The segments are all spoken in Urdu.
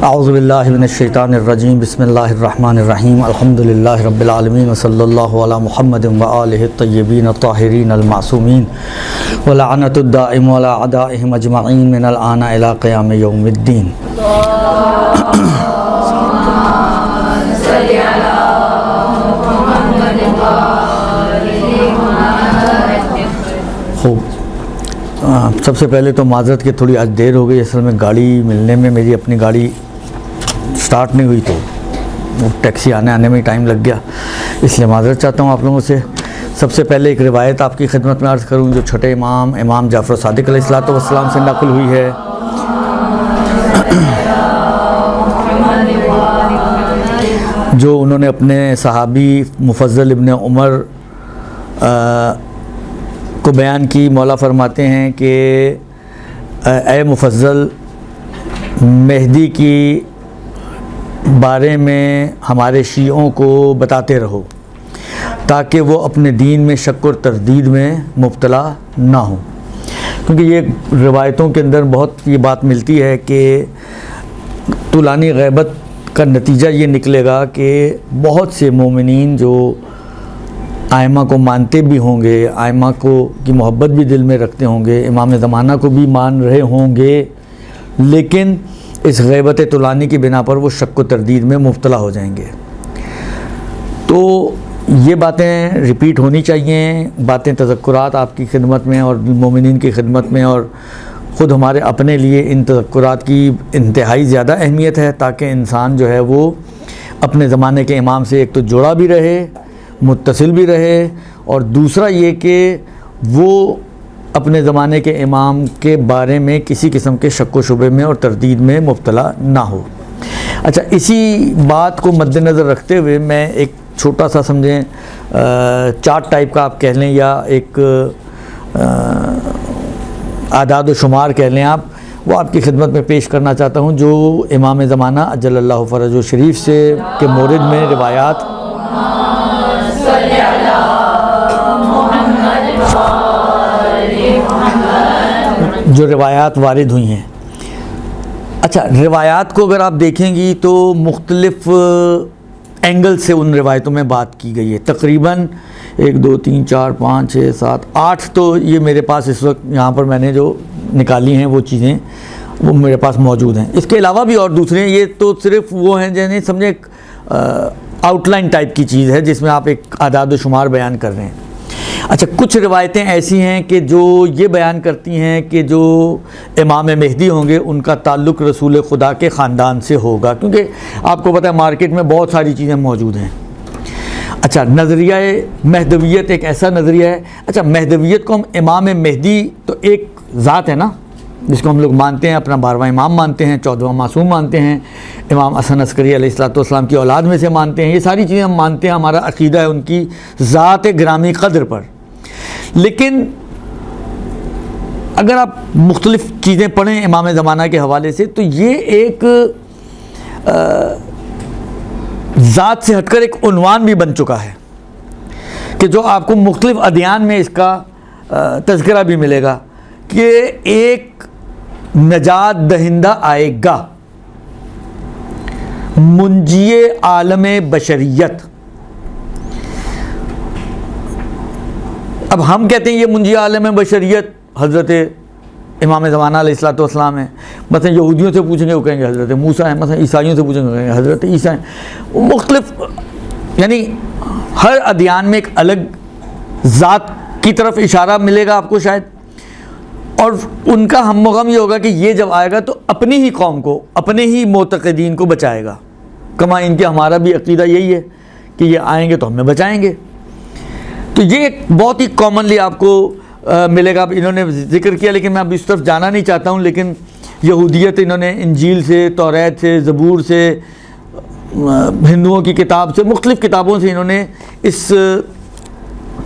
اعوذ باللہ من الشیطان الرجیم بسم اللہ الرحمن الرحیم الحمدللہ رب العالمین وصلی اللہ علی محمد وآلہ الطیبین الطاہرین المعصومین ولعنت الدائم علی اعدائہم اجمعین من الآن الی قیام یوم الدین۔ خوب، سب سے پہلے تو معذرت کہ تھوڑی آج دیر ہو گئی، اصل میں گاڑی ملنے میں میری اپنی گاڑی سٹارٹ نہیں ہوئی تو وہ ٹیکسی آنے میں ٹائم لگ گیا، اس لیے معذرت چاہتا ہوں آپ لوگوں سے۔ سب سے پہلے ایک روایت آپ کی خدمت میں عرض کروں جو چھٹے امام جعفر صادق علیہ السلام سے نقل ہوئی ہے۔ جو انہوں نے اپنے صحابی مفضل ابن عمر کو بیان کی۔ مولا فرماتے ہیں کہ اے مفضل، مہدی کی بارے میں ہمارے شیعوں کو بتاتے رہو تاکہ وہ اپنے دین میں شک اور تردید میں مبتلا نہ ہوں، کیونکہ یہ روایتوں کے اندر بہت یہ بات ملتی ہے کہ طولانی غیبت کا نتیجہ یہ نکلے گا کہ بہت سے مومنین جو ائمہ کو مانتے بھی ہوں گے، ائمہ کی محبت بھی دل میں رکھتے ہوں گے، امام زمانہ کو بھی مان رہے ہوں گے، لیکن اس غیبت طولانی کی بنا پر وہ شک و تردید میں مبتلا ہو جائیں گے۔ تو یہ باتیں ریپیٹ ہونی چاہیے، باتیں تذکرات آپ کی خدمت میں اور مومنین کی خدمت میں، اور خود ہمارے اپنے لیے ان تذکرات کی انتہائی زیادہ اہمیت ہے تاکہ انسان جو ہے وہ اپنے زمانے کے امام سے ایک تو جڑا بھی رہے، متصل بھی رہے، اور دوسرا یہ کہ وہ اپنے زمانے کے امام کے بارے میں کسی قسم کے شک و شبے میں اور تردید میں مبتلا نہ ہو۔ اچھا، اسی بات کو مد نظر رکھتے ہوئے میں ایک چھوٹا سا سمجھیں چارٹ ٹائپ کا آپ کہہ لیں یا ایک اعداد و شمار کہہ لیں آپ، وہ آپ کی خدمت میں پیش کرنا چاہتا ہوں جو امام زمانہ اجل اللہ فرجہ شریف سے کے مورد میں روایات وارد ہوئی ہیں۔ اچھا، روایات کو اگر آپ دیکھیں گی تو مختلف اینگل سے ان روایتوں میں بات کی گئی ہے، تقریباً 1 2 3 4 5 6 7 8 تو یہ میرے پاس اس وقت یہاں پر میں نے جو نکالی ہیں وہ چیزیں وہ میرے پاس موجود ہیں۔ اس کے علاوہ بھی اور دوسرے ہیں، یہ تو صرف وہ ہیں جنہیں سمجھے آؤٹ لائن ٹائپ کی چیز ہے جس میں آپ ایک اعداد و شمار بیان کر رہے ہیں۔ اچھا، کچھ روایتیں ایسی ہیں کہ جو یہ بیان کرتی ہیں کہ جو امام مہدی ہوں گے ان کا تعلق رسول خدا کے خاندان سے ہوگا، کیونکہ آپ کو پتہ ہے مارکیٹ میں بہت ساری چیزیں موجود ہیں۔ اچھا، نظریہ مہدویت ایک ایسا نظریہ ہے۔ اچھا، مہدویت کو ہم امام مہدی تو ایک ذات ہے نا جس کو ہم لوگ مانتے ہیں، اپنا 12واں امام مانتے ہیں، 14واں معصوم مانتے ہیں، امام حسن عسکری علیہ السلام کی اولاد میں سے مانتے ہیں، یہ ساری چیزیں ہم مانتے ہیں، ہمارا عقیدہ ہے ان کی ذات گرامی قدر پر۔ لیکن اگر آپ مختلف چیزیں پڑھیں امام زمانہ کے حوالے سے تو یہ ایک ذات سے ہٹ کر ایک عنوان بھی بن چکا ہے کہ جو آپ کو مختلف ادیان میں اس کا تذکرہ بھی ملے گا کہ ایک نجات دہندہ آئے گا، منجی عالم بشریت۔ اب ہم کہتے ہیں یہ منجی عالم بشریت حضرت امام زمانہ علیہ السلام ہے، مثلا یہودیوں سے پوچھیں گے وہ کہیں گے حضرت موسیٰ ہیں، مثلا عیسائیوں سے پوچھیں گے کہیں گے حضرت عیسیٰ ہیں۔ مختلف یعنی ہر ادیان میں ایک الگ ذات کی طرف اشارہ ملے گا آپ کو شاید، اور ان کا ہم و غم یہ ہوگا کہ یہ جب آئے گا تو اپنی ہی قوم کو، اپنے ہی معتقدین کو بچائے گا، کما ان کے ہمارا بھی عقیدہ یہی ہے کہ یہ آئیں گے تو ہمیں بچائیں گے۔ تو یہ ایک بہت ہی کامنلی آپ کو ملے گا۔ انہوں نے ذکر کیا لیکن میں اب اس طرف جانا نہیں چاہتا ہوں، لیکن یہودیت انہوں نے انجیل سے، توریت سے، زبور سے، ہندوؤں کی کتاب سے، مختلف کتابوں سے انہوں نے اس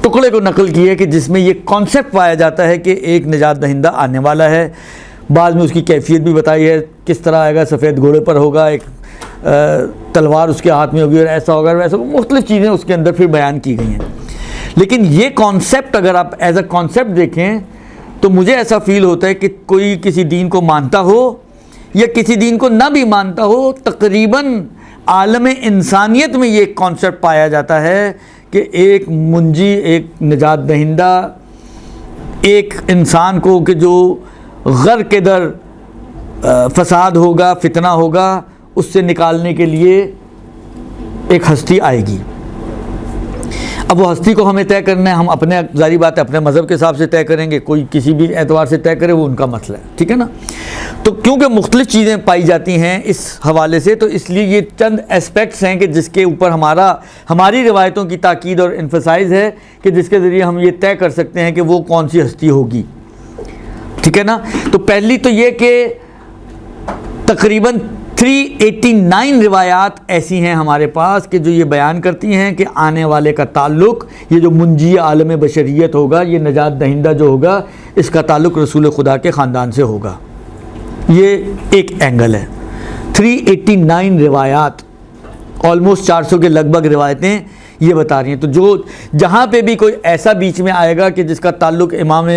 ٹکڑے کو نقل کی ہے کہ جس میں یہ کانسیپٹ پایا جاتا ہے کہ ایک نجات دہندہ آنے والا ہے۔ بعد میں اس کی کیفیت بھی بتائی ہے، کس طرح آئے گا، سفید گھوڑے پر ہوگا، ایک تلوار اس کے ہاتھ میں ہوگی اور ایسا ہوگا، ویسا، مختلف چیزیں اس کے اندر پھر بیان کی گئی ہیں۔ لیکن یہ کانسیپٹ اگر آپ ایز اے کانسیپٹ دیکھیں تو مجھے ایسا فیل ہوتا ہے کہ کوئی کسی دین کو مانتا ہو یا کسی دین کو نہ بھی مانتا ہو، تقریباً عالم انسانیت میں یہ کانسیپٹ پایا جاتا ہے کہ ایک منجی، ایک نجات دہندہ، ایک انسان کو کہ جو غر کے در فساد ہوگا، فتنہ ہوگا، اس سے نکالنے کے لیے ایک ہستی آئے گی۔ اب وہ ہستی کو ہمیں طے کرنا ہے، ہم اپنے ظاہری بات ہے اپنے مذہب کے حساب سے طے کریں گے، کوئی کسی بھی اعتبار سے طے کرے، وہ ان کا مسئلہ ہے، ٹھیک ہے نا۔ تو کیونکہ مختلف چیزیں پائی جاتی ہیں اس حوالے سے، تو اس لیے یہ چند اسپیکٹس ہیں کہ جس کے اوپر ہماری روایتوں کی تاکید اور انفسائز ہے کہ جس کے ذریعے ہم یہ طے کر سکتے ہیں کہ وہ کون سی ہستی ہوگی، ٹھیک ہے نا۔ تو پہلی تو یہ کہ تقریباً 389 روایات ایسی ہیں ہمارے پاس کہ جو یہ بیان کرتی ہیں کہ آنے والے کا تعلق، یہ جو منجی عالم بشریت ہوگا، یہ نجات دہندہ جو ہوگا، اس کا تعلق رسول خدا کے خاندان سے ہوگا۔ یہ ایک اینگل ہے۔ 389 روایات، آلموسٹ 400 کے لگ بھگ روایتیں یہ بتا رہی ہیں۔ تو جہاں پہ بھی کوئی ایسا بیچ میں آئے گا کہ جس کا تعلق امام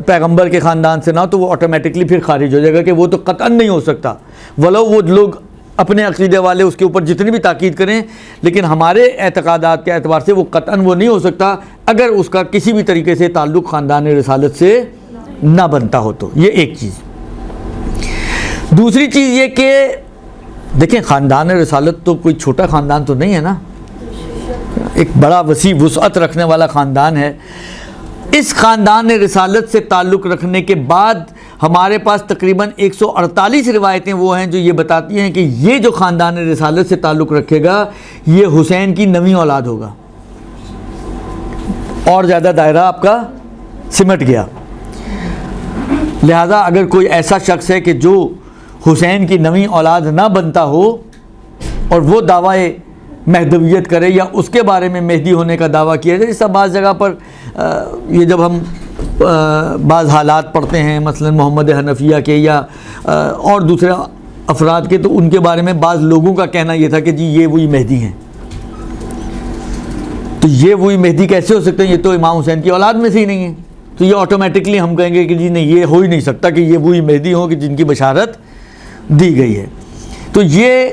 پیغمبر کے خاندان سے نہ ہو، تو وہ آٹومیٹکلی پھر خارج ہو جائے گا کہ وہ تو قطعاً نہیں ہو سکتا، ولو وہ لوگ اپنے عقیدے والے اس کے اوپر جتنی بھی تاکید کریں، لیکن ہمارے اعتقادات کے اعتبار سے وہ قطعاً وہ نہیں ہو سکتا اگر اس کا کسی بھی طریقے سے تعلق خاندان رسالت سے نہ بنتا ہو۔ تو یہ ایک چیز۔ دوسری چیز یہ کہ دیکھیں، خاندان رسالت تو کوئی چھوٹا خاندان تو نہیں ہے نا، ایک بڑا وسیع وسعت رکھنے والا خاندان ہے۔ اس خاندان رسالت سے تعلق رکھنے کے بعد ہمارے پاس تقریباً 148 روایتیں وہ ہیں جو یہ بتاتی ہیں کہ یہ جو خاندان رسالت سے تعلق رکھے گا، یہ حسین کی نویں اولاد ہوگا، اور زیادہ دائرہ آپ کا سمٹ گیا۔ لہذا اگر کوئی ایسا شخص ہے کہ جو حسین کی نویں اولاد نہ بنتا ہو اور وہ دعویٰ مہدویت کرے یا اس کے بارے میں مہدی ہونے کا دعویٰ کیا جائے، جیسا بعض جگہ پر یہ جب ہم بعض حالات پڑھتے ہیں مثلا محمد حنفیہ کے یا اور دوسرے افراد کے، تو ان کے بارے میں بعض لوگوں کا کہنا یہ تھا کہ جی یہ وہی مہدی ہیں۔ تو یہ وہی مہدی کیسے ہو سکتے ہیں؟ یہ تو امام حسین کی اولاد میں سے ہی نہیں ہے۔ تو یہ آٹومیٹکلی ہم کہیں گے کہ جی نہیں، یہ ہو ہی نہیں سکتا کہ یہ وہی مہدی ہوں کہ جن کی بشارت دی گئی ہے۔ تو یہ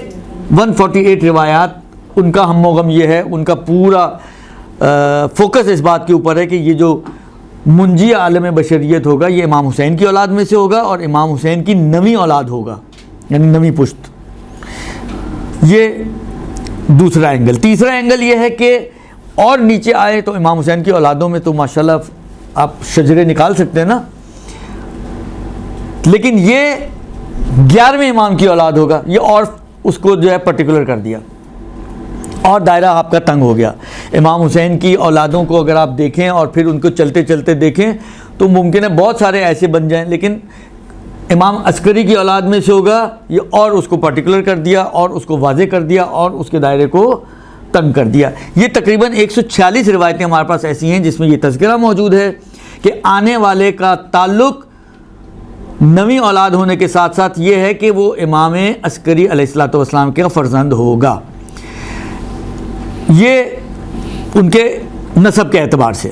148 روایات، ان کا ہم و غم یہ ہے، ان کا پورا فوکس اس بات کے اوپر ہے کہ یہ جو منجی عالم بشریت ہوگا، یہ امام حسین کی اولاد میں سے ہوگا اور امام حسین کی نویں اولاد ہوگا، یعنی نویں پشت۔ یہ دوسرا اینگل۔ تیسرا اینگل یہ ہے کہ اور نیچے آئے تو امام حسین کی اولادوں میں تو ماشاءاللہ آپ شجرے نکال سکتے ہیں نا، لیکن یہ 11ویں امام کی اولاد ہوگا، یہ اور اس کو جو ہے پرٹیکولر کر دیا اور دائرہ آپ کا تنگ ہو گیا۔ امام حسین کی اولادوں کو اگر آپ دیکھیں اور پھر ان کو چلتے چلتے دیکھیں تو ممکن ہے بہت سارے ایسے بن جائیں، لیکن امام عسکری کی اولاد میں سے ہوگا، یہ اور اس کو پرٹیکولر کر دیا اور اس کو واضح کر دیا اور اس کے دائرے کو تنگ کر دیا۔ یہ تقریباً 146 روایتیں ہمارے پاس ایسی ہیں جس میں یہ تذکرہ موجود ہے کہ آنے والے کا تعلق نویں اولاد ہونے کے ساتھ ساتھ یہ ہے کہ وہ امام عسکری علیہ الصلوۃ والسلام کا فرزند ہوگا، یہ ان کے نسب کے اعتبار سے۔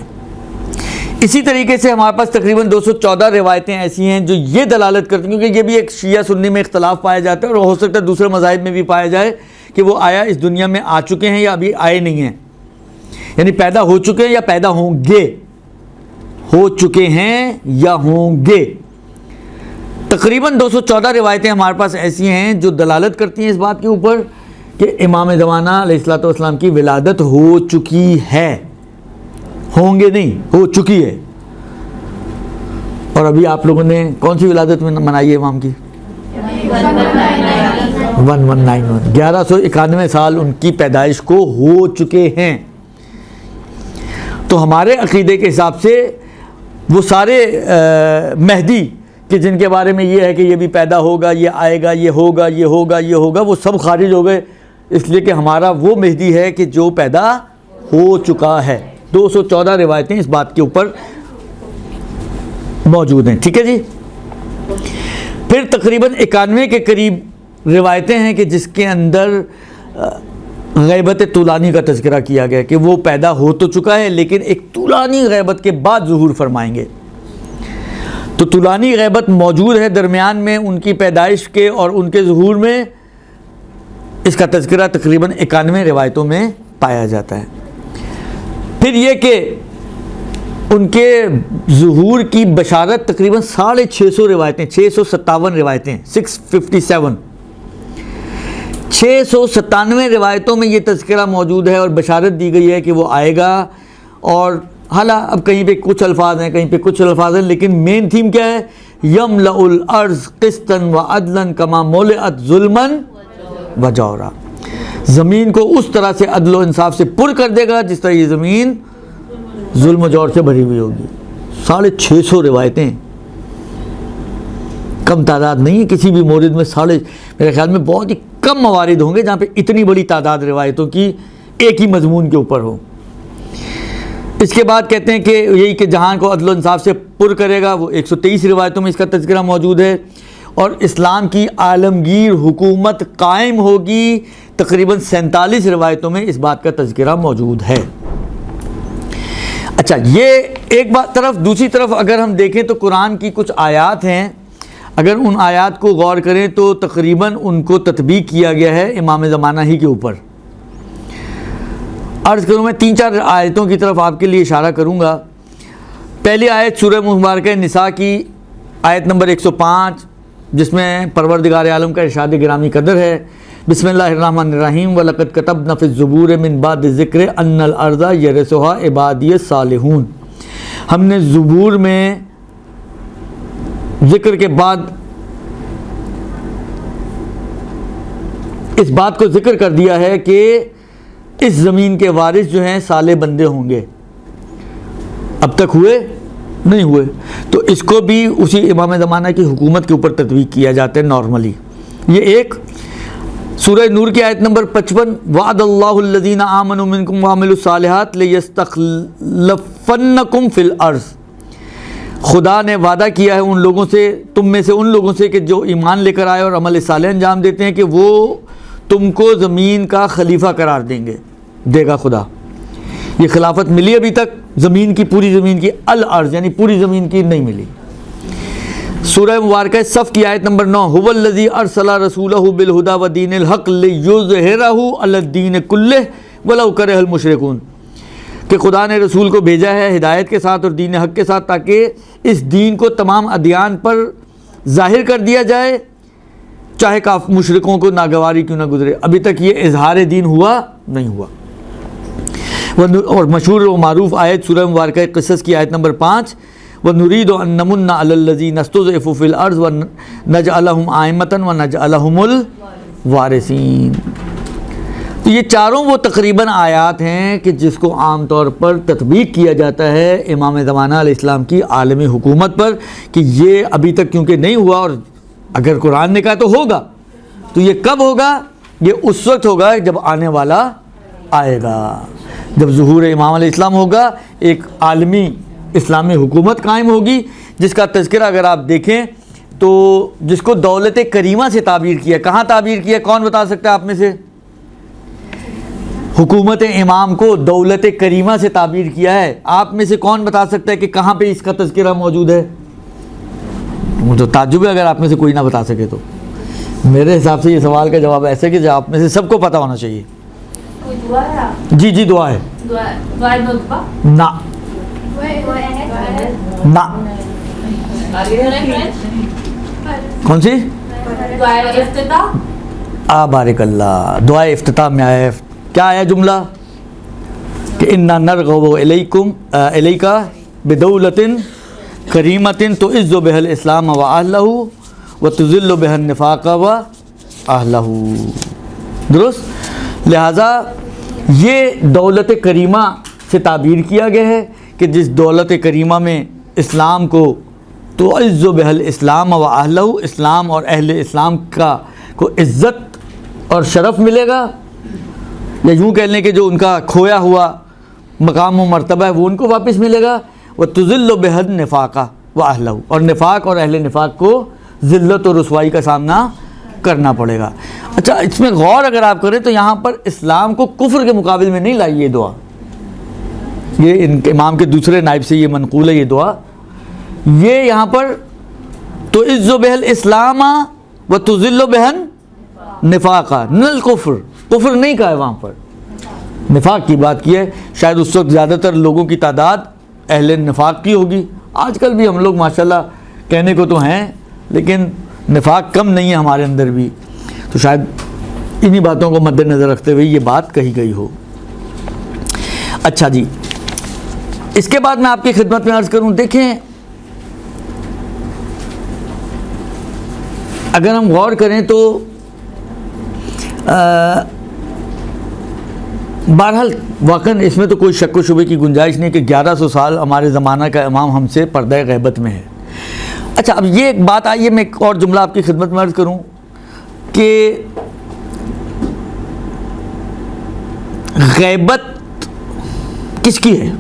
اسی طریقے سے ہمارے پاس تقریباً 214 روایتیں ایسی ہیں جو یہ دلالت کرتی ہیں، کیونکہ یہ بھی ایک شیعہ سنی میں اختلاف پایا جاتا ہے اور ہو سکتا ہے دوسرے مذاہب میں بھی پایا جائے کہ وہ آیا اس دنیا میں آ چکے ہیں یا ابھی آئے نہیں ہیں، یعنی پیدا ہو چکے ہیں یا پیدا ہوں گے، ہو چکے ہیں یا ہوں گے۔ تقریباً 214 روایتیں ہمارے پاس ایسی ہیں جو دلالت کرتی ہیں اس بات کے اوپر کہ امام زمانہ علیہ الصلوۃ والسلام کی ولادت ہو چکی ہے، ہوں گے نہیں، ہو چکی ہے۔ اور ابھی آپ لوگوں نے کون سی ولادت میں منائی ہے امام کی؟ 1191، 1191 سال ان کی پیدائش کو ہو چکے ہیں۔ تو ہمارے عقیدے کے حساب سے وہ سارے مہدی کہ جن کے بارے میں یہ ہے کہ یہ بھی پیدا ہوگا، یہ آئے گا، یہ ہوگا، یہ ہوگا، یہ ہوگا، وہ سب خارج ہو گئے، اس لیے کہ ہمارا وہ مہدی ہے کہ جو پیدا ہو چکا ہے۔ 214 روایتیں اس بات کے اوپر موجود ہیں، ٹھیک ہے جی۔ پھر تقریباً 91 کے قریب روایتیں ہیں کہ جس کے اندر غیبت طولانی کا تذکرہ کیا گیا کہ وہ پیدا ہو تو چکا ہے لیکن ایک طولانی غیبت کے بعد ظہور فرمائیں گے۔ تو طولانی غیبت موجود ہے درمیان میں ان کی پیدائش کے اور ان کے ظہور میں. اس کا تذکرہ تقریباً 91 روایتوں میں پایا جاتا ہے. پھر یہ کہ ان کے ظہور کی بشارت تقریباً 650 روایتیں، 657 روایتیں، 697 روایتوں میں یہ تذکرہ موجود ہے اور بشارت دی گئی ہے کہ وہ آئے گا. اور حالانکہ اب کہیں پہ کچھ الفاظ ہیں، کہیں پہ کچھ الفاظ ہیں، لیکن مین تھیم کیا ہے؟ یملأ الارض قسطا وعدلا کما ملئت ظلما وجورا. زمین کو اس طرح سے عدل و انصاف سے پر کر دے گا جس طرح یہ زمین ظلم و جور سے بھری ہوئی ہوگی. 650 روایتیں کم تعداد نہیں ہے کسی بھی مورد میں. میرے خیال میں بہت ہی کم موارد ہوں گے جہاں پہ اتنی بڑی تعداد روایتوں کی ایک ہی مضمون کے اوپر ہو. اس کے بعد کہتے ہیں کہ یہی کہ جہان کو عدل و انصاف سے پر کرے گا. وہ 123 روایتوں میں اس کا تذکرہ موجود ہے. اور اسلام کی عالمگیر حکومت قائم ہوگی. تقریباً 47 روایتوں میں اس بات کا تذکرہ موجود ہے. اچھا، یہ ایک بات طرف. دوسری طرف اگر ہم دیکھیں تو قرآن کی کچھ آیات ہیں، اگر ان آیات کو غور کریں تو تقریباً ان کو تطبیق کیا گیا ہے امام زمانہ ہی کے اوپر. عرض کروں میں 3-4 آیتوں کی طرف آپ کے لیے اشارہ کروں گا. پہلی آیت سورہ مبارکہ نساء کی آیت نمبر 105، جس میں پروردگار عالم کا ارشاد گرامی قدر ہے، بسم اللہ الرحمن الرحیم وَلَقَدْ كَتَبْنَا فِي الزُّبُورِ مِن بَعْدِ الذِّكْرِ أَنَّ الْأَرْضَ يَرِثُهَا عِبَادِيَ الصَّالِحُونَ. ہم نے زبور میں ذکر کے بعد اس بات کو ذکر کر دیا ہے کہ اس زمین کے وارث جو ہیں صالح بندے ہوں گے. اب تک ہوئے نہیں ہوئے، تو اس کو بھی اسی امام زمانہ کی حکومت کے اوپر تطبیق کیا جاتا ہے نارملی. یہ ایک. سورہ نور کی آیت نمبر 55، وعد اللہ الذین آمنوا منکم وعملوا الصالحات لیستخلفنکم فی الارض. خدا نے وعدہ کیا ہے ان لوگوں سے، تم میں سے ان لوگوں سے کہ جو ایمان لے کر آئے اور عمل صالح انجام دیتے ہیں، کہ وہ تم کو زمین کا خلیفہ قرار دے گا خدا. یہ خلافت ملی ابھی تک زمین کی، پوری زمین کی، الارض یعنی پوری زمین کی نہیں ملی. سورہ مبارکہ صف کی آیت نمبر 9، هو الذی ارسل رسولہ بالہدی ودین الحق لیظہرہ علی الدین کلہ ولو کرہ المشرکون. کہ خدا نے رسول کو بھیجا ہے ہدایت کے ساتھ اور دین حق کے ساتھ تاکہ اس دین کو تمام ادیان پر ظاہر کر دیا جائے، چاہے مشرکوں کو ناگواری کیوں نہ گزرے. ابھی تک یہ اظہار دین ہوا نہیں ہوا. اور مشہور و معروف آیت سورہ مبارکہ قصص کی آیت نمبر 5، وَنُرِيدُ أَن نَّمُنَّ عَلَى الَّذِينَ اسْتُضْعِفُوا فِي الْأَرْضِ وَنَجْعَلَهُمْ أَئِمَّةً وَنَجْعَلَهُمُ الْوَارِثِينَ. تو یہ چاروں وہ تقریباً آیات ہیں کہ جس کو عام طور پر تطبیق کیا جاتا ہے امام زمانہ علیہ السلام کی عالمی حکومت پر، کہ یہ ابھی تک کیونکہ نہیں ہوا، اور اگر قرآن نے کہا تو ہوگا، تو یہ کب ہوگا؟ یہ اس وقت ہوگا جب آنے والا آئے گا، جب ظہور امام علیہ السلام ہوگا، ایک عالمی اسلامی حکومت قائم ہوگی، جس کا تذکرہ اگر آپ دیکھیں تو جس کو دولت کریمہ سے تعبیر کیا. کہاں تعبیر کیا؟ کون بتا سکتا ہے آپ میں سے؟ حکومت امام کو دولت کریمہ سے تعبیر کیا ہے. آپ میں سے کون بتا سکتا ہے کہ کہاں پہ اس کا تذکرہ موجود ہے؟ تو تعجب ہے اگر آپ میں سے کوئی نہ بتا سکے. تو میرے حساب سے یہ سوال کا جواب ایسے کہ آپ میں سے سب کو پتہ ہونا چاہیے. جی دعا ہے. نہ کون سی؟ بارک اللہ. دعائے افتتاح میں آیا ہے، کیا آیا جملہ؟ کہ انا نرغب الیک بدولۃ کریمۃ تعز بها الاسلام واہلہ وتذل بها النفاق واہلہ. درست. لہذا یہ دولت کریمہ سے تعبیر کیا گیا ہے کہ جس دولت کریمہ میں اسلام کو تعز بها الاسلام واہلہ، اسلام اور اہل اسلام کو عزت اور شرف ملے گا، یا یوں کہہ لیں کہ جو ان کا کھویا ہوا مقام و مرتبہ ہے وہ ان کو واپس ملے گا. وَتُذِلُّ بِهَا النِّفَاقَ وَأَهْلَهُ، اور نفاق اور اہل نفاق کو ذلت اور رسوائی کا سامنا کرنا پڑے گا. اچھا، اس میں غور اگر آپ کریں تو یہاں پر اسلام کو کفر کے مقابل میں نہیں لائی یہ دعا. یہ ان کے امام کے دوسرے نائب سے یہ منقول ہے یہ دعا. یہ یہاں پر تو عز بہل اسلام و تذل بہن نفاقہ، نل کفر، کفر نہیں کہا ہے وہاں پر، نفاق کی بات کی ہے۔ شاید اس وقت زیادہ تر لوگوں کی تعداد اہل نفاق کی ہوگی، آج کل بھی ہم لوگ ماشاءاللہ کہنے کو تو ہیں لیکن نفاق کم نہیں ہے ہمارے اندر بھی، تو شاید انہی باتوں کو مد نظر رکھتے ہوئے یہ بات کہی گئی ہو۔ اچھا جی، اس کے بعد میں آپ کی خدمت میں عرض کروں، دیکھیں اگر ہم غور کریں تو بہرحال واقعاً اس میں تو کوئی شک و شبے کی گنجائش نہیں کہ 1100 سال ہمارے زمانہ کا امام ہم سے پردہ غیبت میں ہے۔ اچھا، اب یہ ایک بات آئیے میں ایک اور جملہ آپ کی خدمت میں عرض کروں کہ غیبت کس کی ہے؟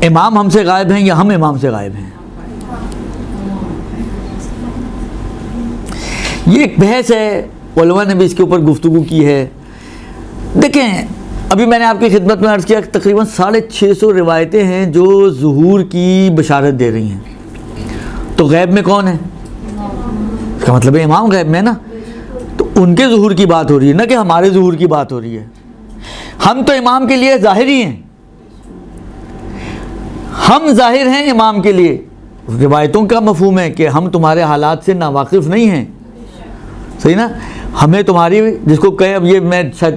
امام ہم سے غائب ہیں یا ہم امام سے غائب ہیں؟ یہ ایک بحث ہے، علماء نے بھی اس کے اوپر گفتگو کی ہے۔ دیکھیں ابھی میں نے آپ کی خدمت میں عرض کیا کہ تقریباً 650 روایتیں ہیں جو ظہور کی بشارت دے رہی ہیں، تو غیب میں کون ہے؟ اس کا مطلب ہے امام غیب میں ہے نا، تو ان کے ظہور کی بات ہو رہی ہے نہ کہ ہمارے ظہور کی بات ہو رہی ہے۔ ہم تو امام کے لیے ظاہر ہی ہیں، ہم ظاہر ہیں امام کے لیے۔ روایتوں کا مفہوم ہے کہ ہم تمہارے حالات سے ناواقف نہیں ہیں، صحیح نا؟ ہمیں تمہاری، جس کو کہے، اب یہ میں شاید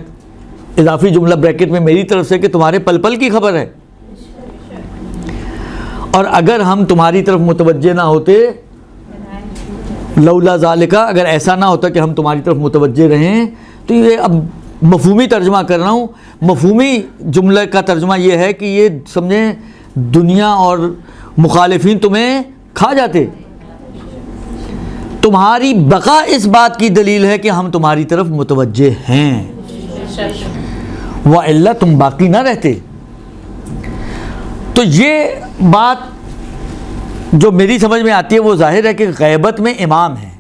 اضافی جملہ بریکٹ میں میری طرف سے، کہ تمہارے پل پل کی خبر ہے، اور اگر ہم تمہاری طرف متوجہ نہ ہوتے، لولا ذالکہ، اگر ایسا نہ ہوتا کہ ہم تمہاری طرف متوجہ رہیں، تو یہ اب مفہومی ترجمہ کر رہا ہوں، مفہومی جملہ کا ترجمہ یہ ہے کہ یہ سمجھیں دنیا اور مخالفین تمہیں کھا جاتے۔ تمہاری بقا اس بات کی دلیل ہے کہ ہم تمہاری طرف متوجہ ہیں، وَإِلَّا تم باقی نہ رہتے۔ تو یہ بات جو میری سمجھ میں آتی ہے وہ ظاہر ہے کہ غیبت میں امام ہے،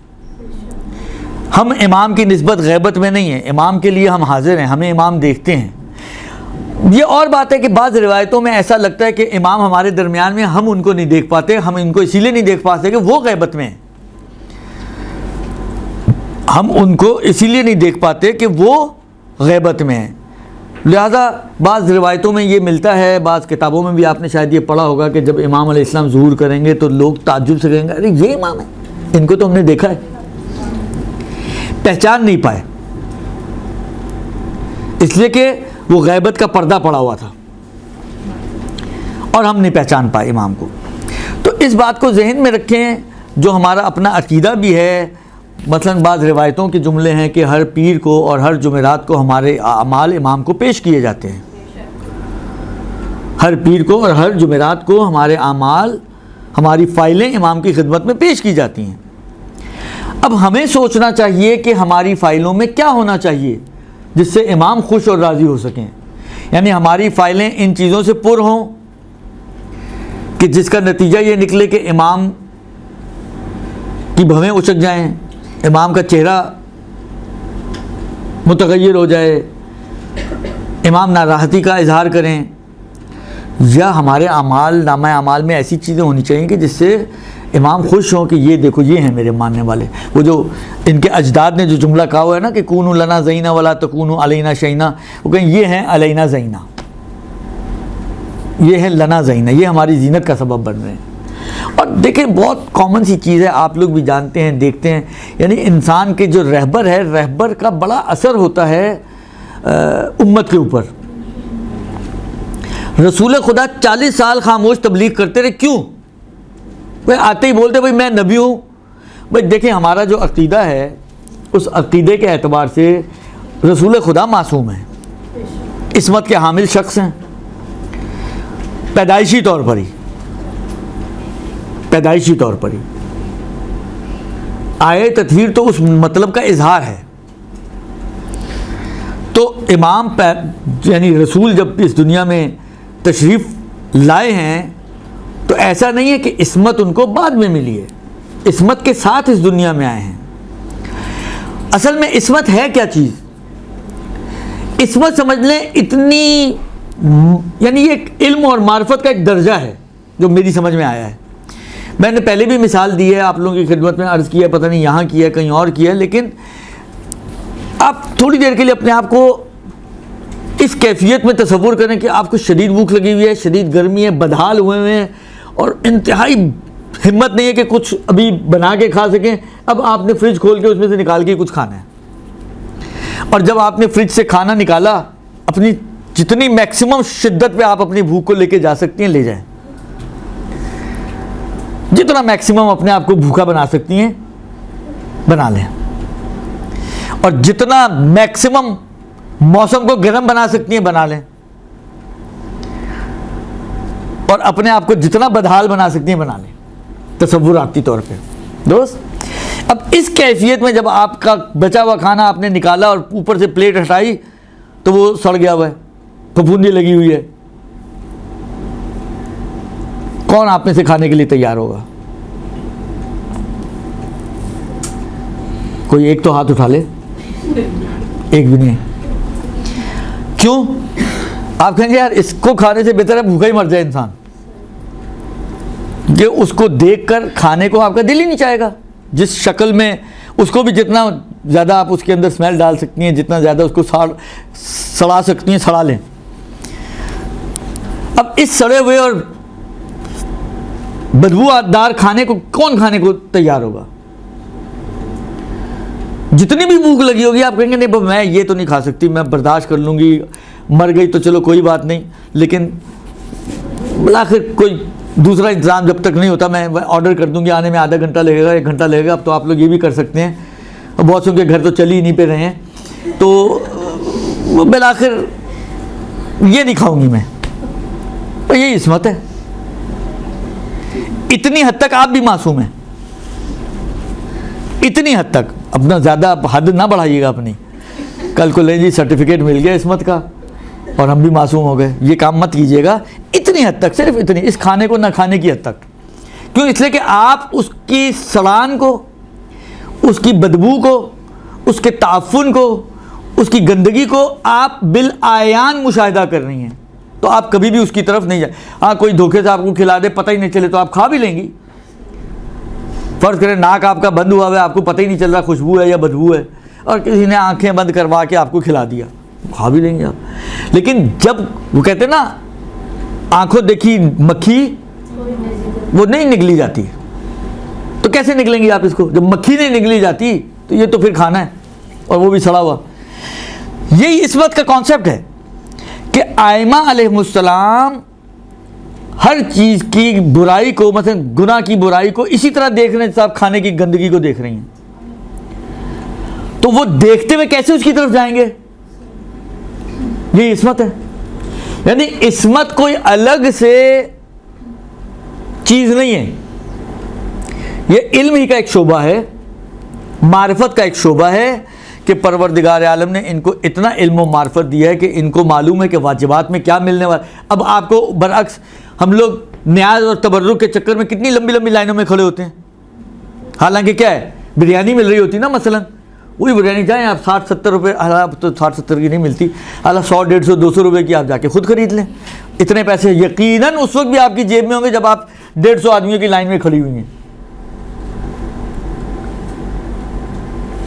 ہم امام کی نسبت غیبت میں نہیں ہیں، امام کے لیے ہم حاضر ہیں، ہمیں امام دیکھتے ہیں۔ یہ اور بات ہے کہ بعض روایتوں میں ایسا لگتا ہے کہ امام ہمارے درمیان میں، ہم ان کو نہیں دیکھ پاتے، ہم ان کو اسی لیے نہیں دیکھ پاتے کہ وہ غیبت میں ہیں، ہم ان کو اسی لیے نہیں دیکھ پاتے کہ وہ غیبت میں ہیں۔ لہذا بعض روایتوں میں یہ ملتا ہے، بعض کتابوں میں بھی آپ نے شاید یہ پڑھا ہوگا کہ جب امام علیہ السلام ظہور کریں گے تو لوگ تعجب سے کہیں گے ارے یہ امام ہے، ان کو تو ہم نے دیکھا ہے، پہچان نہیں پائے، اس لیے کہ وہ غیبت کا پردہ پڑا ہوا تھا اور ہم نہیں پہچان پائے امام کو۔ تو اس بات کو ذہن میں رکھیں، جو ہمارا اپنا عقیدہ بھی ہے۔ مثلاً بعض روایتوں کے جملے ہیں کہ ہر پیر کو اور ہر جمعرات کو ہمارے اعمال امام کو پیش کیے جاتے ہیں، ہر پیر کو اور ہر جمعرات کو ہمارے اعمال، ہماری فائلیں امام کی خدمت میں پیش کی جاتی ہیں۔ اب ہمیں سوچنا چاہیے کہ ہماری فائلوں میں کیا ہونا چاہیے جس سے امام خوش اور راضی ہو سکیں، یعنی ہماری فائلیں ان چیزوں سے پر ہوں کہ جس کا نتیجہ یہ نکلے کہ امام کی بھویں اچک جائیں، امام کا چہرہ متغیر ہو جائے، امام ناراحتی کا اظہار کریں، یا ہمارے اعمال، نامہ اعمال میں ایسی چیزیں ہونی چاہیے کہ جس سے امام خوش ہوں کہ یہ دیکھو یہ ہیں میرے ماننے والے۔ وہ جو ان کے اجداد نے جو جملہ کہا ہوا ہے نا کہ کونوا لنا زینا ولا تکونوا علینا شینا، وہ کہیں یہ ہیں علینا زینا، یہ ہیں لنا زینا، یہ ہماری زینت کا سبب بن رہے ہیں۔ اور دیکھیں بہت کامن سی چیز ہے، آپ لوگ بھی جانتے ہیں، دیکھتے ہیں، یعنی انسان کے جو رہبر ہے، رہبر کا بڑا اثر ہوتا ہے امت کے اوپر۔ رسول خدا 40 سال خاموش تبلیغ کرتے رہے، کیوں؟ وہ آتے ہی بولتے بھائی میں نبی ہوں۔ بھائی دیکھیں ہمارا جو عقیدہ ہے، اس عقیدے کے اعتبار سے رسول خدا معصوم ہیں، عصمت کے حامل شخص ہیں، پیدائشی طور پر ہی آئے تطہیر تو اس مطلب کا اظہار ہے۔ تو امام یعنی رسول جب اس دنیا میں تشریف لائے ہیں تو ایسا نہیں ہے کہ عصمت ان کو بعد میں ملی ہے، عصمت کے ساتھ اس دنیا میں آئے ہیں۔ اصل میں عصمت ہے کیا چیز؟ عصمت سمجھ لیں اتنی، یعنی یہ ایک علم اور معرفت کا ایک درجہ ہے جو میری سمجھ میں آیا ہے۔ میں نے پہلے بھی مثال دی ہے آپ لوگوں کی خدمت میں، عرض کیا، پتہ نہیں یہاں کیا کہیں اور کیا، لیکن آپ تھوڑی دیر کے لیے اپنے آپ کو اس کیفیت میں تصور کریں کہ آپ کو شدید بھوک لگی ہوئی ہے، شدید گرمی ہے، بدحال ہوئے ہوئے ہیں اور انتہائی ہمت نہیں ہے کہ کچھ ابھی بنا کے کھا سکیں. اب آپ نے فریج کھول کے اس میں سے نکال کے کچھ کھانا ہے، اور جب آپ نے فریج سے کھانا نکالا، اپنی جتنی میکسیمم شدت پہ آپ اپنی بھوک کو لے کے جا سکتی ہیں لے جائیں، جتنا میکسیمم اپنے آپ کو بھوکا بنا سکتی ہیں بنا لیں، اور جتنا میکسیمم موسم کو گرم بنا سکتی ہیں بنا لیں، اور اپنے آپ کو جتنا بدحال بنا سکتی ہیں بنا لیں تصوراتی طور پہ. دوست، اب اس کیفیت میں جب آپ کا بچا ہوا کھانا آپ نے نکالا اور اوپر سے پلیٹ ہٹائی تو وہ سڑ گیا ہوا ہے، پھپھوندی لگی ہوئی ہے، کون آپ میں سے کھانے کے لیے تیار ہوگا؟ کوئی ایک تو ہاتھ اٹھا لے. ایک بھی نہیں. کیوں؟ آپ کہیں گے یار اس کو کھانے سے بہتر ہے بھوکا ہی مر جائے انسان، کہ اس کو دیکھ کر کھانے کو آپ کا دل ہی نہیں چاہے گا. جس شکل میں اس کو بھی جتنا زیادہ آپ اس کے اندر سمیل ڈال سکتی ہیں، جتنا زیادہ اس کو سڑا سکتی ہیں سڑا لیں. اب اس سڑے ہوئے اور بدبو دار کھانے کو کون کھانے کو تیار ہوگا؟ جتنی بھی بھوک لگی ہوگی آپ کہیں گے نہیں میں یہ تو نہیں کھا سکتی، میں برداشت کر لوں گی، مر گئی تو چلو کوئی بات نہیں، لیکن بالآخر کوئی دوسرا انتظام جب تک نہیں ہوتا میں آرڈر کر دوں گی، آنے میں آدھا گھنٹہ لگے گا، 1 گھنٹہ لگے گا. اب تو آپ لوگ یہ بھی کر سکتے ہیں، بہت سو کے گھر تو چل ہی نہیں پہ رہے ہیں، تو بالآخر یہ نہیں کھاؤں گی میں. یہی عصمت ہے. اتنی حد تک آپ بھی معصوم ہیں، اتنی حد تک. اپنا زیادہ حد نہ بڑھائیے گا اپنی، کل کو لیں جی سرٹیفکیٹ مل گیا عصمت کا اور ہم بھی معصوم ہو گئے. یہ کام مت کیجیے گا. اتنی حد تک، صرف اتنی، اس کھانے کو نہ کھانے کی حد تک. کیوں؟ اس لیے کہ آپ اس کی سڑان کو، اس کی بدبو کو، اس کے تعفن کو، اس کی گندگی کو آپ بالعیان مشاہدہ کر رہی ہیں، تو آپ کبھی بھی اس کی طرف نہیں جائیں. ہاں کوئی دھوکے سے آپ کو کھلا دے پتہ ہی نہیں چلے تو آپ کھا بھی لیں گی. فرض کریں ناک آپ کا بند ہوا ہے، آپ کو پتہ ہی نہیں چل رہا خوشبو ہے یا بدبو ہے، اور کسی نے آنکھیں بند کروا کے آپ کو کھلا دیا، کھا بھی لیں گے آپ. لیکن جب وہ کہتے ہیں نا آنکھوں دیکھی مکھی وہ نہیں نگلی جاتی، تو کیسے نگلیں گی آپ اس کو؟ جب مکھی نہیں نگلی جاتی تو یہ تو پھر کھانا ہے، اور وہ بھی سڑا ہوا. یہی عصمت کا کانسیپٹ ہے کہ ائمہ علیہم السلام ہر چیز کی برائی کو، مثلا گناہ کی برائی کو اسی طرح دیکھ رہے ہیں جیسے آپ کھانے کی گندگی کو دیکھ رہی ہیں. تو وہ دیکھتے ہوئے کیسے اس کی طرف جائیں گے؟ یہی عصمت ہے. یعنی عصمت کوئی الگ سے چیز نہیں ہے، یہ علم ہی کا ایک شعبہ ہے، معرفت کا ایک شعبہ ہے کہ پروردگار عالم نے ان کو اتنا علم و معرفت دیا ہے کہ ان کو معلوم ہے کہ واجبات میں کیا ملنے والا. اب آپ کو برعکس ہم لوگ نیاز اور تبرک کے چکر میں کتنی لمبی لمبی لائنوں میں کھڑے ہوتے ہیں، حالانکہ کیا ہے بریانی مل رہی ہوتی نا، مثلا وہی بریانی جائیں آپ 60-70 روپے، اب تو 60-70 کی نہیں ملتی، حالانکہ 100-150-200 روپے کی آپ جا کے خود خرید لیں. اتنے پیسے یقیناً اس وقت بھی آپ کی جیب میں ہوں گے جب آپ 150 آدمیوں کی لائن میں کھڑی ہوئی ہیں،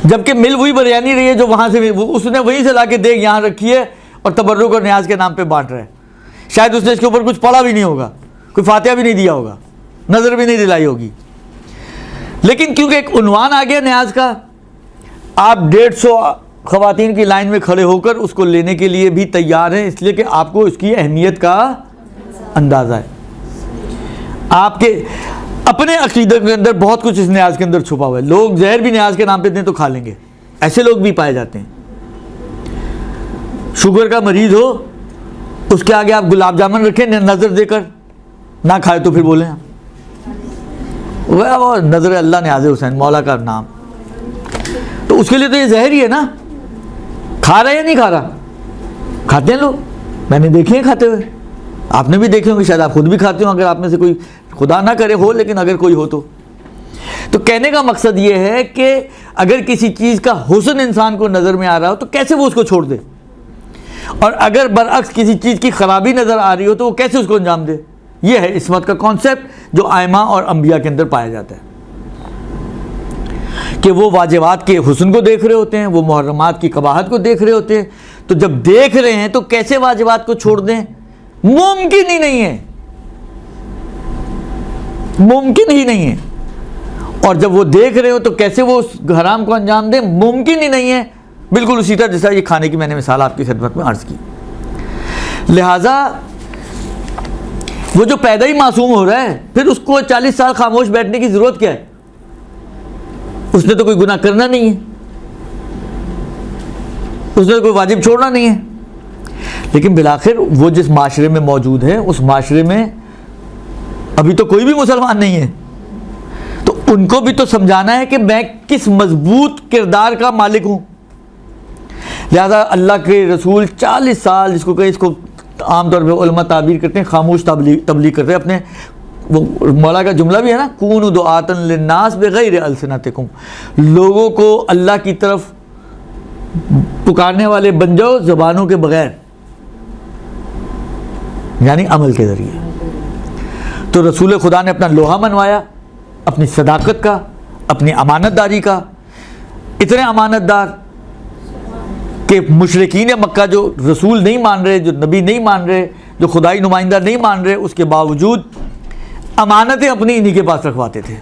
جبکہ مل وہی بریانی رہی ہے جو وہاں سے اس نے وہیں سے لا کے دیکھ یہاں رکھی ہے اور تبرک اور نیاز کے نام پہ بانٹ رہا ہے. شاید اس نے اس کے اوپر کچھ پڑھا بھی نہیں ہوگا، کوئی فاتحہ بھی نہیں دیا ہوگا، نظر بھی نہیں دلائی ہوگی، لیکن کیونکہ ایک عنوان آ گیا نیاز کا، آپ 150 خواتین کی لائن میں کھڑے ہو کر اس کو لینے کے لیے بھی تیار ہیں، اس لیے کہ آپ کو اس کی اہمیت کا اندازہ ہے. آپ کے اپنے عقیدے کے اندر بہت کچھ اس نیاز کے اندر چھپا ہوا ہے. لوگ زہر بھی نیاز کے نام پہ دیں تو کھا لیں گے، ایسے لوگ بھی پائے جاتے ہیں. شوگر کا مریض ہو، اس کے آگے آپ گلاب جامن رکھیں نظر دے کر، نہ کھائے تو پھر بولیں وہ نظر اللہ نیاز حسین مولا کا نام، تو اس کے لیے تو یہ زہر ہی ہے نا. کھا رہا ہے یا نہیں کھا رہا؟ کھاتے ہیں لوگ، میں نے دیکھے ہیں کھاتے ہوئے، آپ نے بھی دیکھے ہوں گے، شاید آپ خود بھی کھاتے ہوں اگر آپ میں سے کوئی خدا نہ کرے ہو، لیکن اگر کوئی ہو تو کہنے کا مقصد یہ ہے کہ اگر کسی چیز کا حسن انسان کو نظر میں آ رہا ہو تو کیسے وہ اس کو چھوڑ دے، اور اگر برعکس کسی چیز کی خرابی نظر آ رہی ہو تو وہ کیسے اس کو انجام دے. یہ ہے عصمت کا کانسیپٹ جو ائمہ اور انبیاء کے اندر پایا جاتا ہے کہ وہ واجبات کے حسن کو دیکھ رہے ہوتے ہیں, وہ محرمات کی قباحت کو دیکھ رہے ہوتے ہیں. تو جب دیکھ رہے ہیں تو کیسے واجبات کو چھوڑ دیں؟ ممکن ہی نہیں ہے, ممکن ہی نہیں ہے. اور جب وہ دیکھ رہے ہو تو کیسے وہ اس حرام کو انجام دیں؟ ممکن ہی نہیں ہے. بالکل اسی طرح جیسا یہ کھانے کی میں نے مثال آپ کی خدمت میں عرض کی. لہٰذا وہ جو پیدا ہی معصوم ہو رہا ہے, پھر اس کو 40 سال خاموش بیٹھنے کی ضرورت کیا ہے؟ اس نے تو کوئی گناہ کرنا نہیں ہے, اس نے تو کوئی واجب چھوڑنا نہیں ہے. لیکن بالآخر وہ جس معاشرے میں موجود ہے, اس معاشرے میں ابھی تو کوئی بھی مسلمان نہیں ہے, تو ان کو بھی تو سمجھانا ہے کہ میں کس مضبوط کردار کا مالک ہوں. لہذا اللہ کے رسول 40 سال, جس کو کہیں, اس کو عام طور پہ علماء تعبیر کرتے ہیں خاموش تبلیغ کرتے ہیں. اپنے وہ مولا کا جملہ بھی ہے نا, کونوا دعاۃ للناس بغیر السنتکم, لوگوں کو اللہ کی طرف پکارنے والے بن جاؤ زبانوں کے بغیر, یعنی عمل کے ذریعے. تو رسول خدا نے اپنا لوہا منوایا, اپنی صداقت کا, اپنی امانت داری کا. اتنے امانت دار کہ مشرکین مکہ جو رسول نہیں مان رہے, جو نبی نہیں مان رہے, جو خدائی نمائندہ نہیں مان رہے, اس کے باوجود امانتیں اپنی انہی کے پاس رکھواتے تھے.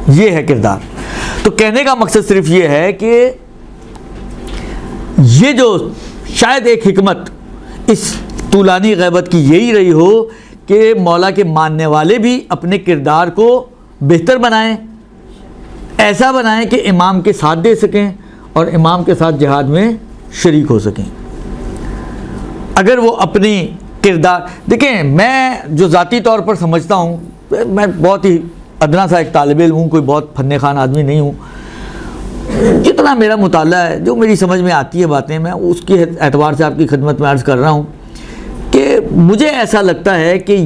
یہ ہے کردار. تو کہنے کا مقصد صرف یہ ہے کہ یہ جو شاید ایک حکمت اس طولانی غیبت کی یہی رہی ہو کہ مولا کے ماننے والے بھی اپنے کردار کو بہتر بنائیں, ایسا بنائیں کہ امام کے ساتھ دے سکیں اور امام کے ساتھ جہاد میں شریک ہو سکیں. اگر وہ اپنی کردار دیکھیں, میں جو ذاتی طور پر سمجھتا ہوں, میں بہت ہی ادنا سا ایک طالب علم ہوں, کوئی بہت فن خوان آدمی نہیں ہوں. جتنا میرا مطالعہ ہے, جو میری سمجھ میں آتی ہے باتیں, میں اس کے اعتبار سے آپ کی خدمت میں عرض کر رہا ہوں کہ مجھے ایسا لگتا ہے کہ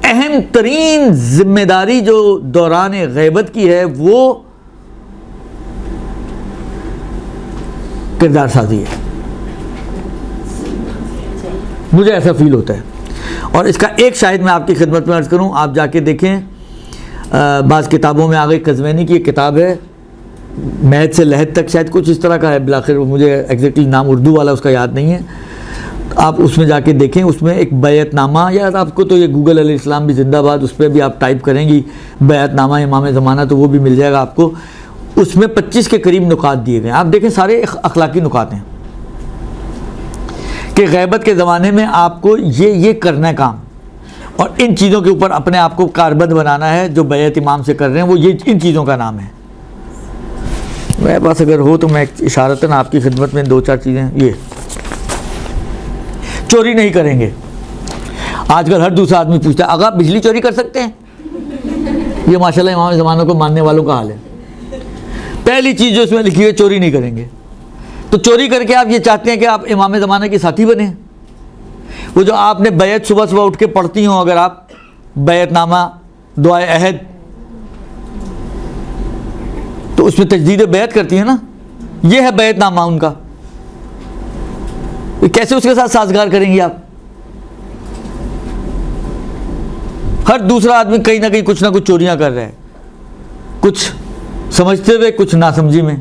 اہم ترین ذمہ داری جو دوران غیبت کی ہے وہ کردار سازی ہے. مجھے ایسا فیل ہوتا ہے. اور اس کا ایک شاہد میں آپ کی خدمت میں عرض کروں, آپ جا کے دیکھیں, بعض کتابوں میں آگے قزوینی کی ایک کتاب ہے, مہد سے لحد تک, شاید کچھ اس طرح کا ہے, بالآخر مجھے ایگزیکٹلی نام اردو والا اس کا یاد نہیں ہے. آپ اس میں جا کے دیکھیں, اس میں ایک بیعت نامہ, یا آپ کو تو یہ گوگل علیہ السلام بھی زندہ باد, اس پہ بھی آپ ٹائپ کریں گی بیعت نامہ امام زمانہ تو وہ بھی مل جائے گا آپ کو. اس میں 25 کے قریب نکات دیے گئے ہیں. آپ دیکھیں سارے اخلاقی نکات ہیں کہ غیبت کے زمانے میں آپ کو یہ کرنا ہے کام, اور ان چیزوں کے اوپر اپنے آپ کو کاربند بنانا ہے. جو بیعت امام سے کر رہے ہیں وہ یہ ان چیزوں کا نام ہے. میرے پاس اگر ہو تو میں اشارتاً آپ کی خدمت میں 2-4 چیزیں, یہ چوری نہیں کریں گے. آج کل ہر دوسرا آدمی پوچھتا ہے آقا بجلی چوری کر سکتے ہیں؟ یہ ماشاءاللہ امام زمانہ کو ماننے والوں کا حال ہے. پہلی چیز جو اس میں لکھی ہے, چوری نہیں کریں گے. تو چوری کر کے آپ یہ چاہتے ہیں کہ آپ امام زمانہ کے ساتھی بنیں. وہ جو آپ نے بیعت صبح اٹھ کے پڑھتی ہوں, اگر آپ بیعت نامہ, دعائے عہد, تو اس میں تجدید بیعت کرتی ہیں نا, یہ ہے بیعت نامہ ان کا. کیسے اس کے ساتھ سازگار کریں گی آپ؟ ہر دوسرا آدمی کہیں نہ کہیں کچھ نہ کچھ چوریاں کر رہا ہے, کچھ سمجھتے ہوئے, کچھ ناسمجھی میں.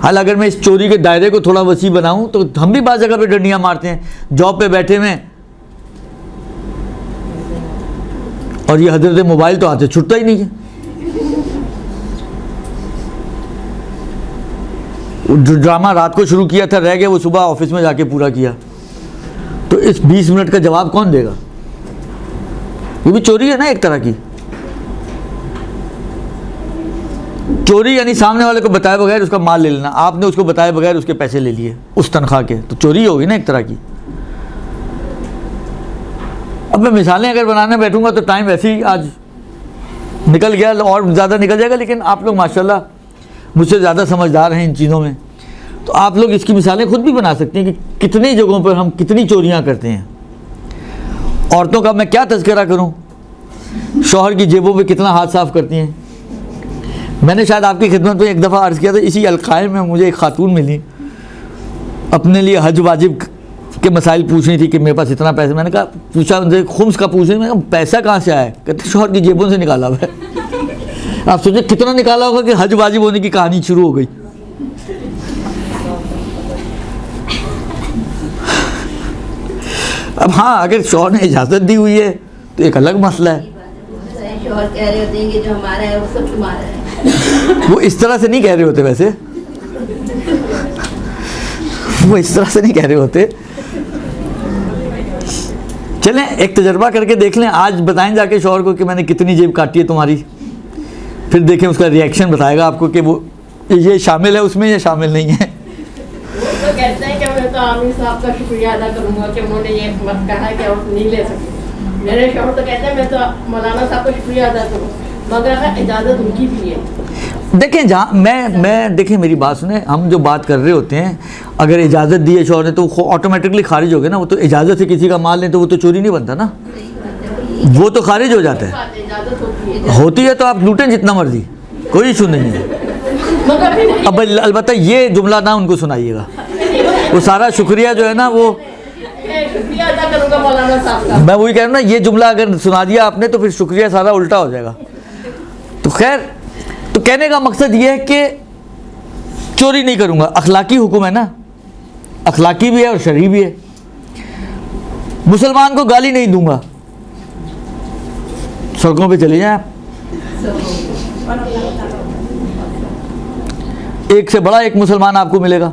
حال اگر میں اس چوری کے دائرے کو تھوڑا وسیع بناؤں تو ہم بھی بعض جگہ پہ ڈنڈیاں مارتے ہیں, جاب پہ بیٹھے ہوئے, اور یہ حضرت موبائل تو ہاتھ سے چھٹتا ہی نہیں ہے. جو ڈرامہ رات کو شروع کیا تھا رہ گیا, وہ صبح آفس میں جا کے پورا کیا. تو اس 20 منٹ کا جواب کون دے گا؟ یہ بھی چوری ہے نا ایک طرح کی. چوری یعنی سامنے والے کو بتائے بغیر اس کا مال لے لینا. آپ نے اس کو بتائے بغیر اس کے پیسے لے لیے, اس تنخواہ کے, تو چوری ہوگی نا ایک طرح کی. اب میں مثالیں اگر بنانے بیٹھوں گا تو ٹائم ویسے ہی آج نکل گیا, اور زیادہ نکل جائے گا. لیکن آپ لوگ ماشاءاللہ مجھ سے زیادہ سمجھدار ہیں ان چیزوں میں, تو آپ لوگ اس کی مثالیں خود بھی بنا سکتے ہیں کہ کتنی جگہوں پر ہم کتنی چوریاں کرتے ہیں. عورتوں کا میں کیا تذکرہ کروں, شوہر کی جیبوں پہ کتنا ہاتھ صاف کرتی ہیں. میں نے شاید آپ کی خدمت میں ایک دفعہ عرض کیا تھا, اسی القائے میں مجھے ایک خاتون ملی, اپنے لیے حج واجب کے مسائل پوچھنی تھی کہ میرے پاس اتنا پیسہ. میں نے کہا پوچھا ان سے خمس کا پوچھیں. میں نے کہا پیسہ کہاں سے آیا؟ کہتے شوہر کی جیبوں سے نکالا ہوا ہے. آپ سوچیں کتنا نکالا ہوگا کہ حج واجب ہونے کی کہانی شروع ہو گئی. اب ہاں اگر شوہر نے اجازت دی ہوئی ہے تو ایک الگ مسئلہ ہے. شوہر کہہ رہے ہوتے ہیں کہ جو ہمارا ہے وہ سب تمہارا ہے. وہ اس طرح سے نہیں کہہ رہے ہوتے ویسے, وہ اس طرح سے نہیں کہہ رہے ہوتے. چلیں ایک تجربہ کر کے دیکھ لیں. آج بتائیں جا کے شوہر کو کہ میں نے کتنی جیب کاٹی ہے تمہاری, پھر دیکھیں اس کا ریئیکشن بتائے گا آپ کو کہ وہ یہ شامل ہے اس میں یا شامل نہیں ہے. تو کہتے ہیں کہ میں تو عامر صاحب کا شکریہ ادا کروں گا کہ انہوں نے یہ مت کہا کہ آپ نہیں لے سکتے. میرے شوہر تو کہتے ہیں میں تو مولانا صاحب کا شکریہ ادا کروں, مگر اجازت ان کی بھی ہے. دیکھیں جہاں میں دیکھیں میری بات سنیں, ہم جو بات کر رہے ہوتے ہیں اگر اجازت دی ہے شوہر نے تو وہ آٹومیٹکلی خارج ہو گیا نا. وہ تو اجازت سے کسی کا مال لیں تو وہ تو چوری نہیں بنتا نا, وہ تو خارج ہو جاتا ہے. اجازت ہوتی ہے, ہوتی ہے تو آپ لوٹیں جتنا مرضی, کوئی ایشو نہیں ہے. مگر اب البتہ یہ جملہ نہ ان کو سنائیے گا, وہ سارا شکریہ جو ہے نا وہ شکریہ ادا کروں گا مولانا صاحب کا. میں وہی کہہ رہا ہوں نا, یہ جملہ اگر سنا دیا آپ نے تو پھر شکریہ سارا الٹا ہو جائے گا. تو خیر, تو کہنے کا مقصد یہ ہے کہ چوری نہیں کروں گا, اخلاقی حکم ہے نا, اخلاقی بھی ہے اور شرعی بھی ہے. مسلمان کو گالی نہیں دوں گا, سڑکوں پہ چلے جائیں آپ, ایک سے بڑا ایک مسلمان آپ کو ملے گا.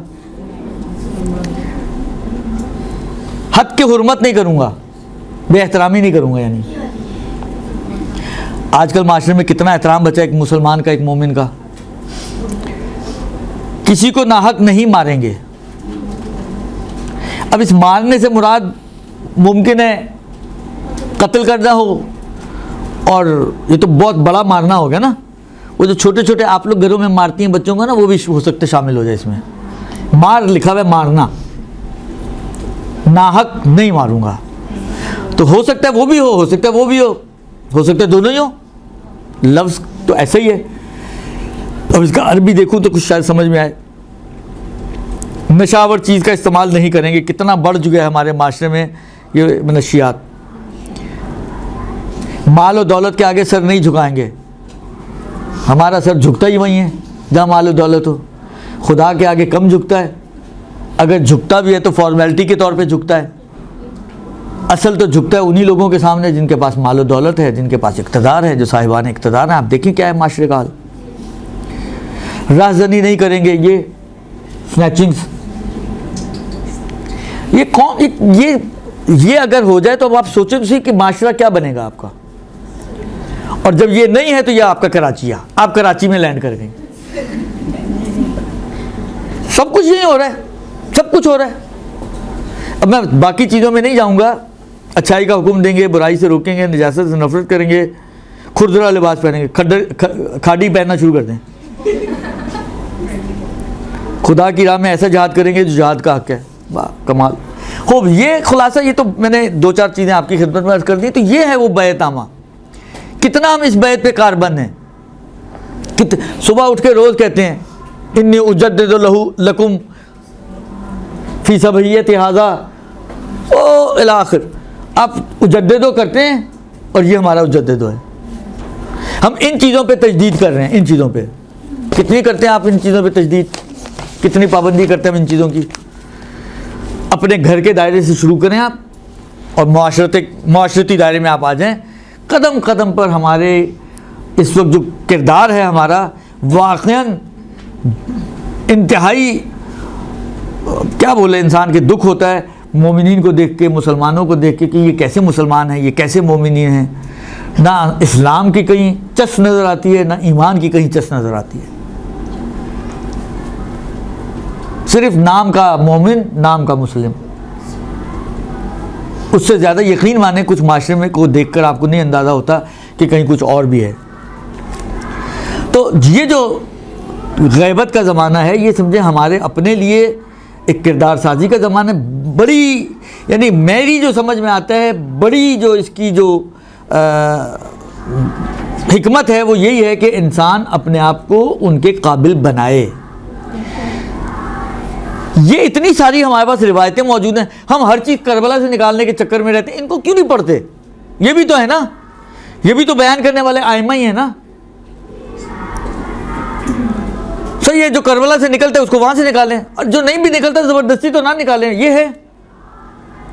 حد کی حرمت نہیں کروں گا, بے احترامی نہیں کروں گا. یعنی آج کل معاشرے میں کتنا احترام بچا ایک مسلمان کا, ایک مومن کا. کسی کو ناحق نہیں ماریں گے. اب اس مارنے سے مراد ممکن ہے قتل کرنا ہو, اور یہ تو بہت بڑا مارنا ہو گیا نا. وہ جو چھوٹے چھوٹے آپ لوگ گھروں میں مارتی ہیں بچوں کو نا, وہ بھی ہو سکتے شامل ہو جائے اس میں. مار لکھا ہوا ہے مارنا, ناحق نہیں ماروں گا. تو ہو سکتا ہے وہ بھی ہو سکتا ہے وہ بھی ہو سکتا ہے دونوں ہی ہو. لفظ تو ایسا ہی ہے. اب اس کا عربی دیکھوں تو کچھ شاید سمجھ میں آئے. نشاور چیز کا استعمال نہیں کریں گے. کتنا بڑھ چکا ہے ہمارے معاشرے میں یہ منشیات. مال و دولت کے آگے سر نہیں جھکائیں گے. ہمارا سر جھکتا ہی وہیں ہے جہاں مال و دولت ہو. خدا کے آگے کم جھکتا ہے, اگر جھکتا بھی ہے تو فارمیلٹی کے طور پہ جھکتا ہے. اصل تو جھکتا ہے انہی لوگوں کے سامنے جن کے پاس مال و دولت ہے, جن کے پاس اقتدار ہے, جو صاحبان اقتدار ہیں. آپ دیکھیں کیا ہے معاشرے کا حال. رہزنی نہیں کریں گے, یہ سنیچنگز, یہ کون, یہ اگر ہو جائے تو اب آپ سوچیں تو صحیح کہ معاشرہ کیا بنے گا آپ کا. اور جب یہ نہیں ہے تو یہ آپ کا کراچی ہے, آپ کراچی میں لینڈ کر گئے. سب کچھ یہی ہو رہا ہے, سب کچھ ہو رہا ہے. اب میں باقی چیزوں میں نہیں جاؤں گا. اچھائی کا حکم دیں گے, برائی سے روکیں گے, نجاست سے نفرت کریں گے, کھردرا لباس پہنیں گے, کھاڑی پہننا شروع کر دیں. خدا کی راہ میں ایسا جہاد کریں گے جو جہاد کا حق ہے. واہ کمال. خوب, یہ خلاصہ, یہ تو میں نے دو چار چیزیں آپ کی خدمت میں عرض کر دی. تو یہ ہے وہ بیعت عامہ. کتنا ہم اس بیعت پہ کاربند ہیں. صبح اٹھ کے روز کہتے ہیں انی اجدد لکم فی سبحیت ھذا او الاخر. آپ اجددو کرتے ہیں اور یہ ہمارا اجددو ہے. ہم ان چیزوں پہ تجدید کر رہے ہیں. ان چیزوں پہ کتنی کرتے ہیں آپ ان چیزوں پہ تجدید, کتنی پابندی کرتے ہیں ہم ان چیزوں کی. اپنے گھر کے دائرے سے شروع کریں آپ, اور معاشرتی دائرے میں آپ آ جائیں. قدم قدم پر ہمارے اس وقت جو کردار ہے ہمارا, واقعاً انتہائی کیا بولے, انسان کے دکھ ہوتا ہے مومنین کو دیکھ کے, مسلمانوں کو دیکھ کے کہ یہ کیسے مسلمان ہیں, یہ کیسے مومنین ہیں. نہ اسلام کی کہیں چس نظر آتی ہے, نہ ایمان کی کہیں چس نظر آتی ہے. صرف نام کا مومن, نام کا مسلم. اس سے زیادہ یقین مانے کچھ معاشرے میں کو دیکھ کر آپ کو نہیں اندازہ ہوتا کہ کہیں کچھ اور بھی ہے. تو یہ جو غیبت کا زمانہ ہے, یہ سمجھے ہمارے اپنے لیے ایک کردار سازی کا زمانہ. بڑی یعنی میری جو سمجھ میں آتا ہے, بڑی جو اس کی جو حکمت ہے وہ یہی ہے کہ انسان اپنے آپ کو ان کے قابل بنائے. یہ اتنی ساری ہمارے پاس روایتیں موجود ہیں, ہم ہر چیز کربلا سے نکالنے کے چکر میں رہتے ہیں. ان کو کیوں نہیں پڑھتے؟ یہ بھی تو ہے نا, یہ بھی تو بیان کرنے والے ائمہ ہی ہیں نا. صحیح ہے, جو کربلا سے نکلتا ہے اس کو وہاں سے نکالیں, اور جو نہیں بھی نکلتا زبردستی تو نہ نکالیں, یہ ہے.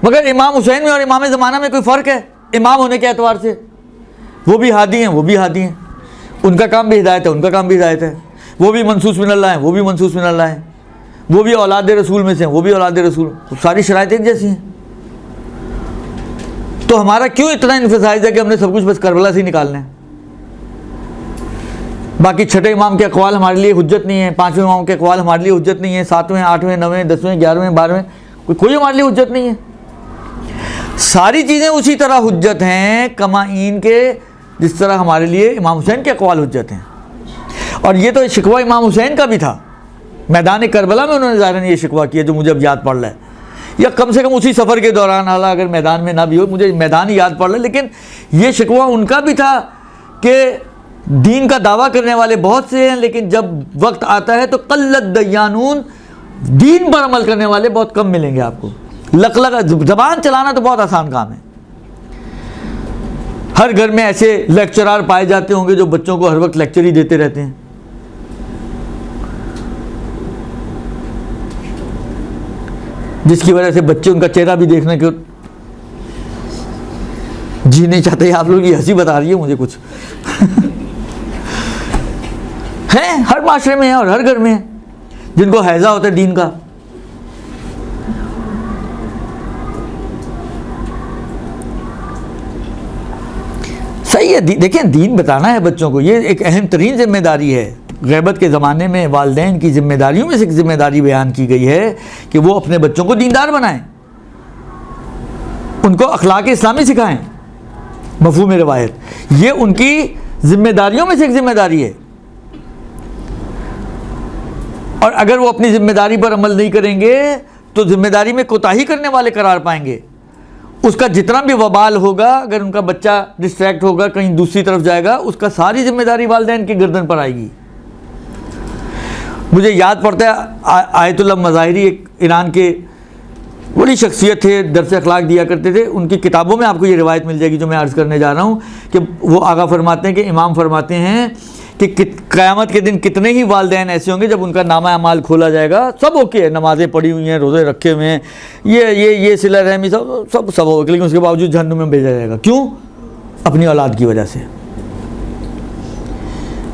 مگر امام حسین میں اور امام زمانہ میں کوئی فرق ہے امام ہونے کے اعتبار سے؟ وہ بھی ہادی ہیں, وہ بھی ہادی ہیں, ان کا کام بھی ہدایت ہے, ان کا کام بھی ہدایت ہے. وہ بھی منصوص من اللہ ہیں, وہ بھی منصوص من اللہ ہیں. وہ بھی اولاد رسول میں سے ہیں, وہ بھی اولاد رسول. ساری شرائط ایک جیسی ہیں. تو ہمارا کیوں اتنا انفسائز ہے کہ ہم نے سب کچھ بس کربلا سے ہی نکالنا ہے؟ باقی چھٹے امام کے اقوال ہمارے لیے حجت نہیں ہے, پانچویں امام کے اقوال ہمارے لیے حجت نہیں ہے, ساتویں, آٹھویں, نویں, 10ویں, 11ویں, 12ویں, کوئی ہمارے لیے حجت نہیں ہے. ساری چیزیں اسی طرح حجت ہیں کمائین کے جس طرح ہمارے لیے امام حسین کے اقوال حجت ہیں. اور یہ تو شکوہ امام حسین کا بھی تھا, میدان کربلا میں انہوں نے ظاہراً یہ شکوہ کیا جو مجھے اب یاد پڑ رہا ہے, یا کم سے کم اسی سفر کے دوران, حالانکہ اگر میدان میں نہ بھی ہو, مجھے میدان ہی یاد پڑ رہا ہے. لیکن یہ شکوہ ان کا بھی تھا کہ دین کا دعویٰ کرنے والے بہت سے ہیں, لیکن جب وقت آتا ہے تو قلت دیانون, دین پر عمل کرنے والے بہت کم ملیں گے آپ کو. زبان چلانا تو بہت آسان کام ہے. ہر گھر میں ایسے لیکچرار پائے جاتے ہوں گے جو بچوں کو ہر وقت لیکچر ہی دیتے رہتے ہیں. جس کی وجہ سے بچے ان کا چہرہ بھی دیکھنے کے جی نہیں چاہتے. آپ لوگ یہ ہنسی بتا رہی ہے مجھے کچھ ہیں, ہر معاشرے میں ہے اور ہر گھر میں ہے جن کو حیضہ ہوتا ہے دین کا. صحیح ہے, دیکھیں دین بتانا ہے بچوں کو, یہ ایک اہم ترین ذمہ داری ہے. غیبت کے زمانے میں والدین کی ذمہ داریوں میں سے ایک ذمہ داری بیان کی گئی ہے کہ وہ اپنے بچوں کو دیندار بنائیں, ان کو اخلاق اسلامی سکھائیں. مفہوم روایت, یہ ان کی ذمہ داریوں میں سے ایک ذمہ داری ہے. اور اگر وہ اپنی ذمہ داری پر عمل نہیں کریں گے تو ذمہ داری میں کوتاہی کرنے والے قرار پائیں گے. اس کا جتنا بھی وبال ہوگا, اگر ان کا بچہ ڈسٹریکٹ ہوگا, کہیں دوسری طرف جائے گا, اس کا ساری ذمہ داری والدین کی گردن پر آئے گی. مجھے یاد پڑتا ہے آیت اللہ مظاہری, ایک ایران کے بڑی شخصیت تھے, درس اخلاق دیا کرتے تھے. ان کی کتابوں میں آپ کو یہ روایت مل جائے گی جو میں عرض کرنے جا رہا ہوں, کہ وہ آقا فرماتے ہیں کہ امام فرماتے ہیں کہ قیامت کے دن کتنے ہی والدین ایسے ہوں گے جب ان کا نامہ اعمال کھولا جائے گا, سب اوکے ہے, نمازیں پڑھی ہوئی ہیں, روزے رکھے ہوئے ہیں, یہ صلہ رحمی سب اوکے, لیکن اس کے باوجود جہنم میں بھیجا جائے گا. کیوں؟ اپنی اولاد کی وجہ سے.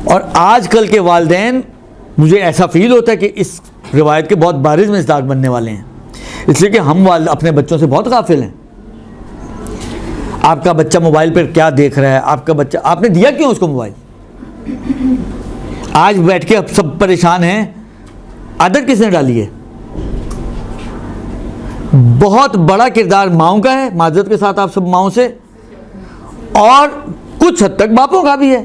اور آج کل کے والدین, مجھے ایسا فیل ہوتا ہے کہ اس روایت کے بہت بارز مصداق بننے والے ہیں, اس لیے کہ ہم اپنے بچوں سے بہت غافل ہیں. آپ کا بچہ موبائل پر کیا دیکھ رہا ہے, آپ کا بچہ, آپ نے دیا کیوں اس کو موبائل؟ آج بیٹھ کے سب پریشان ہیں, عادت کس نے ڈالی ہے؟ بہت بڑا کردار ماؤں کا ہے, معذرت کے ساتھ آپ سب ماؤں سے, اور کچھ حد تک باپوں کا بھی ہے.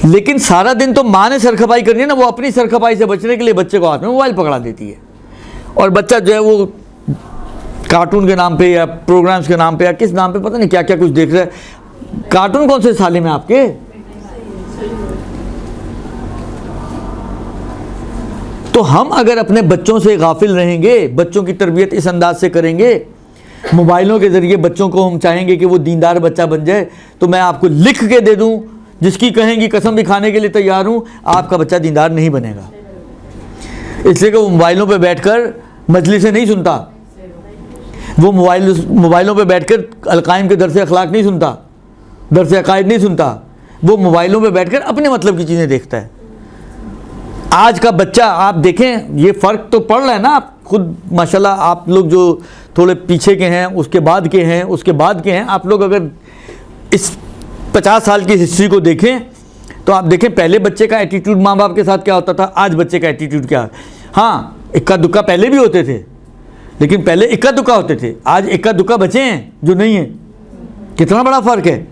لیکن سارا دن تو ماں نے سرخپائی کرنی ہے نا, وہ اپنی سرخپائی سے بچنے کے لیے بچے کو ہاتھ میں موبائل پکڑا دیتی ہے, اور بچہ جو ہے وہ کارٹون کے نام پہ یا پروگرامز کے نام پہ یا کس نام پہ پتہ نہیں کیا کیا کچھ دیکھ رہا ہے. کارٹون کون سے سالے میں آپ کے؟ تو ہم اگر اپنے بچوں سے غافل رہیں گے, بچوں کی تربیت اس انداز سے کریں گے, موبائلوں کے ذریعے بچوں کو ہم چاہیں گے کہ وہ دیندار بچہ بن جائے, تو میں آپ کو لکھ کے دے دوں, جس کی کہیں گی قسم بھی کھانے کے لیے تیار ہوں, آپ کا بچہ دیندار نہیں بنے گا. اس لیے کہ وہ موبائلوں پہ بیٹھ کر مجلسیں نہیں سنتا, وہ موبائلوں پہ بیٹھ کر القائم کے درس اخلاق نہیں سنتا, درس عقائد نہیں سنتا, وہ موبائلوں پہ بیٹھ کر اپنے مطلب کی چیزیں دیکھتا ہے. آج کا بچہ آپ دیکھیں, یہ فرق تو پڑ رہا ہے نا, آپ خود ماشاءاللہ, آپ لوگ جو تھوڑے پیچھے کے ہیں, اس کے بعد کے ہیں, اس کے بعد کے ہیں, آپ لوگ اگر اس 50 سال کی ہسٹری کو دیکھیں تو آپ دیکھیں پہلے بچے کا ایٹیٹیوڈ ماں باپ کے ساتھ کیا ہوتا تھا, آج بچے کا ایٹیٹیوڈ کیا. ہاں اکا دکا پہلے بھی ہوتے تھے, لیکن پہلے اکا دکا ہوتے تھے, آج اکا دکا بچے ہیں جو نہیں ہیں. کتنا بڑا فرق ہے.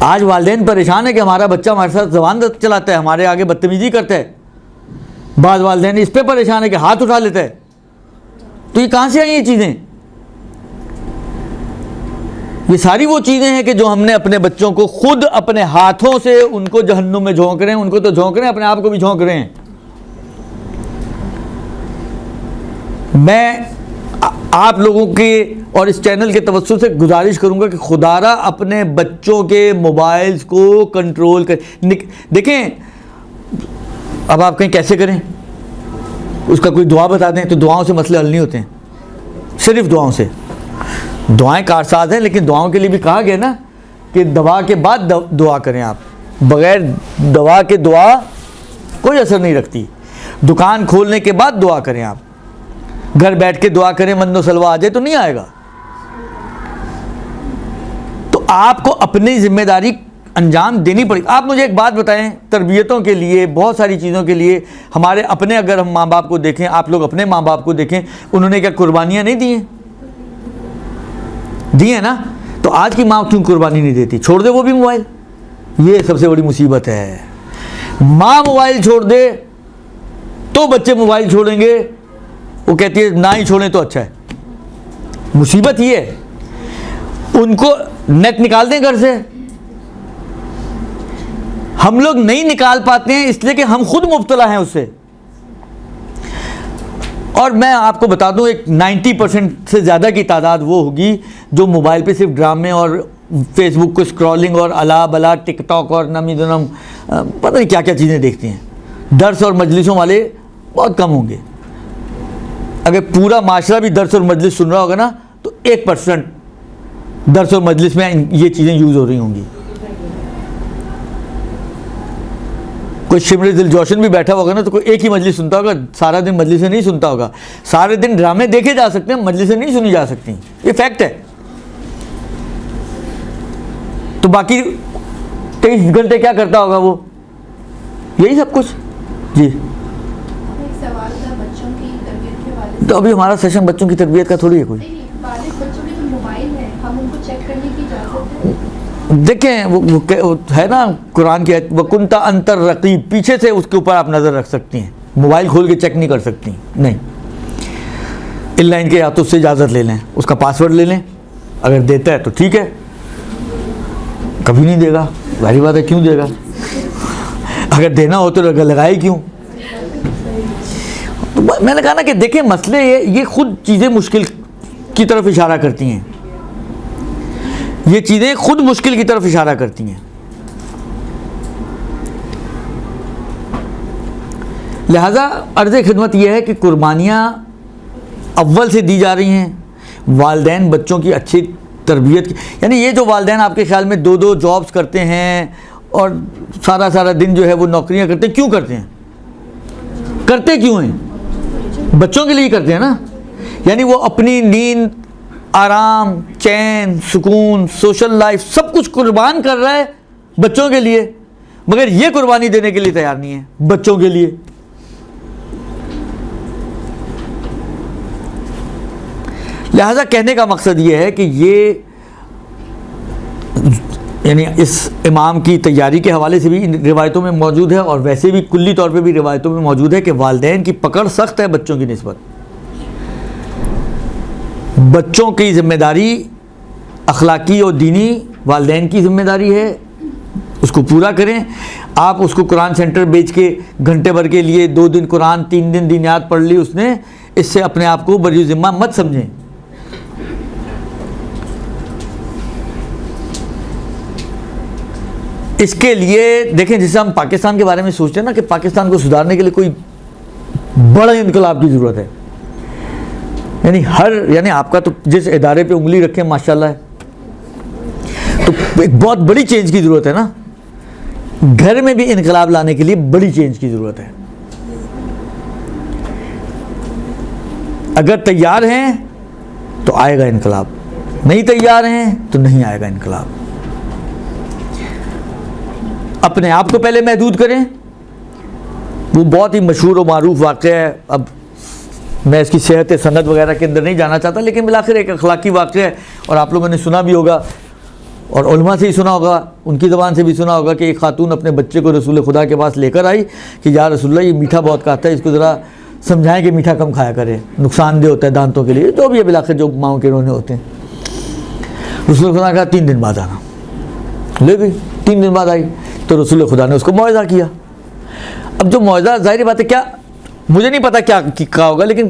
آج والدین پریشان ہے کہ ہمارا بچہ ہمارے ساتھ زبان چلاتا ہے, ہمارے آگے بدتمیزی کرتا ہے. بعض والدین اس پہ پریشان ہے کہ ہاتھ اٹھا لیتا ہے. تو یہ کہاں سے آئی یہ چیزیں؟ یہ ساری وہ چیزیں ہیں کہ جو ہم نے اپنے بچوں کو خود اپنے ہاتھوں سے ان کو جہنم میں جھونک رہے ہیں. ان کو تو جھونک رہے ہیں, اپنے آپ کو بھی جھونک رہے ہیں. میں آپ لوگوں کے اور اس چینل کے توسط سے گزارش کروں گا کہ خدا را اپنے بچوں کے موبائلز کو کنٹرول دیکھیں اب آپ کہیں کیسے کریں، اس کا کوئی دعا بتا دیں، تو دعاؤں سے مسئلے حل نہیں ہوتے ہیں، صرف دعاؤں سے. دعائیں کارساز ہیں، لیکن دعاؤں کے لیے بھی کہا گیا نا کہ دوا کے بعد دعا کریں. آپ بغیر دوا کے دعا کوئی اثر نہیں رکھتی. دکان کھولنے کے بعد دعا کریں، آپ گھر بیٹھ کے دعا کریں من و سلوہ آ جائے تو نہیں آئے گا. تو آپ کو اپنی ذمہ داری انجام دینی پڑے گی. آپ مجھے ایک بات بتائیں، تربیتوں کے لیے بہت ساری چیزوں کے لیے ہمارے اپنے، اگر ہم ماں باپ کو دیکھیں، آپ لوگ اپنے ماں باپ کو دیکھیں، انہوں نے کیا قربانیاں نہیں دی ہیں؟ دی ہیں نا. تو آج کی ماں کیوں قربانی نہیں دیتی؟ چھوڑ دے وہ بھی موبائل. یہ سب سے بڑی مصیبت ہے. ماں موبائل چھوڑ دے تو بچے موبائل چھوڑیں گے. وہ کہتی ہے نہ ہی چھوڑیں تو اچھا ہے. مصیبت یہ ہے ان کو نیٹ نکال دیں گھر سے. ہم لوگ نہیں نکال پاتے ہیں اس لیے کہ ہم خود مبتلا ہیں اس سے. اور میں آپ کو بتا دوں، ایک 90% سے زیادہ کی تعداد وہ ہوگی جو موبائل پہ صرف ڈرامے اور فیس بک کو اسکرولنگ اور الا بلا ٹک ٹاک اور نمی دنم پتہ نہیں کیا کیا چیزیں دیکھتی ہیں. درس اور مجلسوں والے بہت کم ہوں گے. اگر پورا معاشرہ بھی درس اور مجلس سن رہا ہوگا نا تو 1% درس اور مجلس میں یہ چیزیں یوز ہو رہی ہوں گی. کوئی شمر دل جوشن بھی بیٹھا ہوگا نا تو کوئی ایک ہی مجلس سنتا ہوگا، سارا دن مجلسیں نہیں سنتا ہوگا. سارے دن ڈرامے دیکھے جا سکتے ہیں، مجلسیں نہیں سنی جا سکتی. یہ فیکٹ ہے. تو باقی 23 گھنٹے کیا کرتا ہوگا وہ؟ یہی سب کچھ. جی سوال تھا بچوں کی تربیت کے والے. تو ابھی ہمارا سیشن بچوں کی تربیت کا تھوڑی ہے کوئی. بچوں کے جو موبائل ہے ہم ان کو چیک کرنے کی اجازت ہے؟ دیکھیں وہ ہے نا قرآن کی آیت وَكُنْتَ أَنْتَ الرَّقِيبُ، پیچھے سے اس کے اوپر آپ نظر رکھ سکتی ہیں. موبائل کھول کے چیک نہیں کر سکتی، نہیں. اللہ ان کے یا تو اس سے اجازت لے لیں، اس کا پاسورڈ لے لیں. اگر دیتا ہے تو ٹھیک ہے، کبھی نہیں دے گا، ظاہری بات ہے کیوں دے گا. اگر دینا ہو تو لگائے کیوں. تو میں نے کہا نا کہ دیکھیں مسئلے یہ خود چیزیں مشکل کی طرف اشارہ کرتی ہیں. یہ چیزیں خود مشکل کی طرف اشارہ کرتی ہیں. لہذا عرض خدمت یہ ہے کہ قربانیاں اول سے دی جا رہی ہیں. والدین بچوں کی اچھی تربیت کی، یعنی یہ جو والدین آپ کے خیال میں 2 جابز کرتے ہیں اور سارا دن جو ہے وہ نوکریاں کرتے ہیں، کیوں کرتے ہیں؟ کرتے کیوں ہیں؟ بچوں کے لیے کرتے ہیں نا. یعنی وہ اپنی نیند، آرام، چین، سکون، سوشل لائف سب کچھ قربان کر رہا ہے بچوں کے لیے، مگر یہ قربانی دینے کے لیے تیار نہیں ہے بچوں کے لیے. لہذا کہنے کا مقصد یہ ہے کہ یہ یعنی اس امام کی تیاری کے حوالے سے بھی روایتوں میں موجود ہے، اور ویسے بھی کلی طور پہ بھی روایتوں میں موجود ہے کہ والدین کی پکڑ سخت ہے بچوں کی نسبت. بچوں کی ذمہ داری اخلاقی اور دینی والدین کی ذمہ داری ہے، اس کو پورا کریں. آپ اس کو قرآن سینٹر بیچ کے گھنٹے بھر کے لیے 2 دن قرآن 3 دن دینیات پڑھ لی اس نے، اس سے اپنے آپ کو بری ذمہ مت سمجھیں. اس کے لیے دیکھیں جسے ہم پاکستان کے بارے میں سوچتے ہیں نا کہ پاکستان کو سدھارنے کے لیے کوئی بڑا انقلاب کی ضرورت ہے. یعنی آپ کا تو جس ادارے پہ انگلی رکھیں ماشاءاللہ ہے، تو ایک بہت بڑی چینج کی ضرورت ہے نا. گھر میں بھی انقلاب لانے کے لیے بڑی چینج کی ضرورت ہے. اگر تیار ہیں تو آئے گا انقلاب، نہیں تیار ہیں تو نہیں آئے گا انقلاب. اپنے آپ کو پہلے محدود کریں. وہ بہت ہی مشہور و معروف واقعہ ہے، اب میں اس کی صحت سند وغیرہ کے اندر نہیں جانا چاہتا، لیکن بالآخر ایک اخلاقی واقعہ ہے اور آپ لوگوں نے سنا بھی ہوگا اور علماء سے ہی سنا ہوگا، ان کی زبان سے بھی سنا ہوگا کہ ایک خاتون اپنے بچے کو رسول خدا کے پاس لے کر آئی کہ یا رسول اللہ یہ میٹھا بہت کھاتا ہے، اس کو ذرا سمجھائیں کہ میٹھا کم کھایا کرے، نقصان دہ ہوتا ہے دانتوں کے لیے، جو بھی ہے بالآخر جو ماؤں کے رونے ہوتے ہیں. رسول خدا نے کہا 3 دن بعد آنا. لے گئی، 3 دن بعد آئی تو رسول خدا نے اس کو موعظہ کیا. اب جو موعظہ ظاہری بات ہے، کیا مجھے نہیں پتا کیا کہا ہوگا، لیکن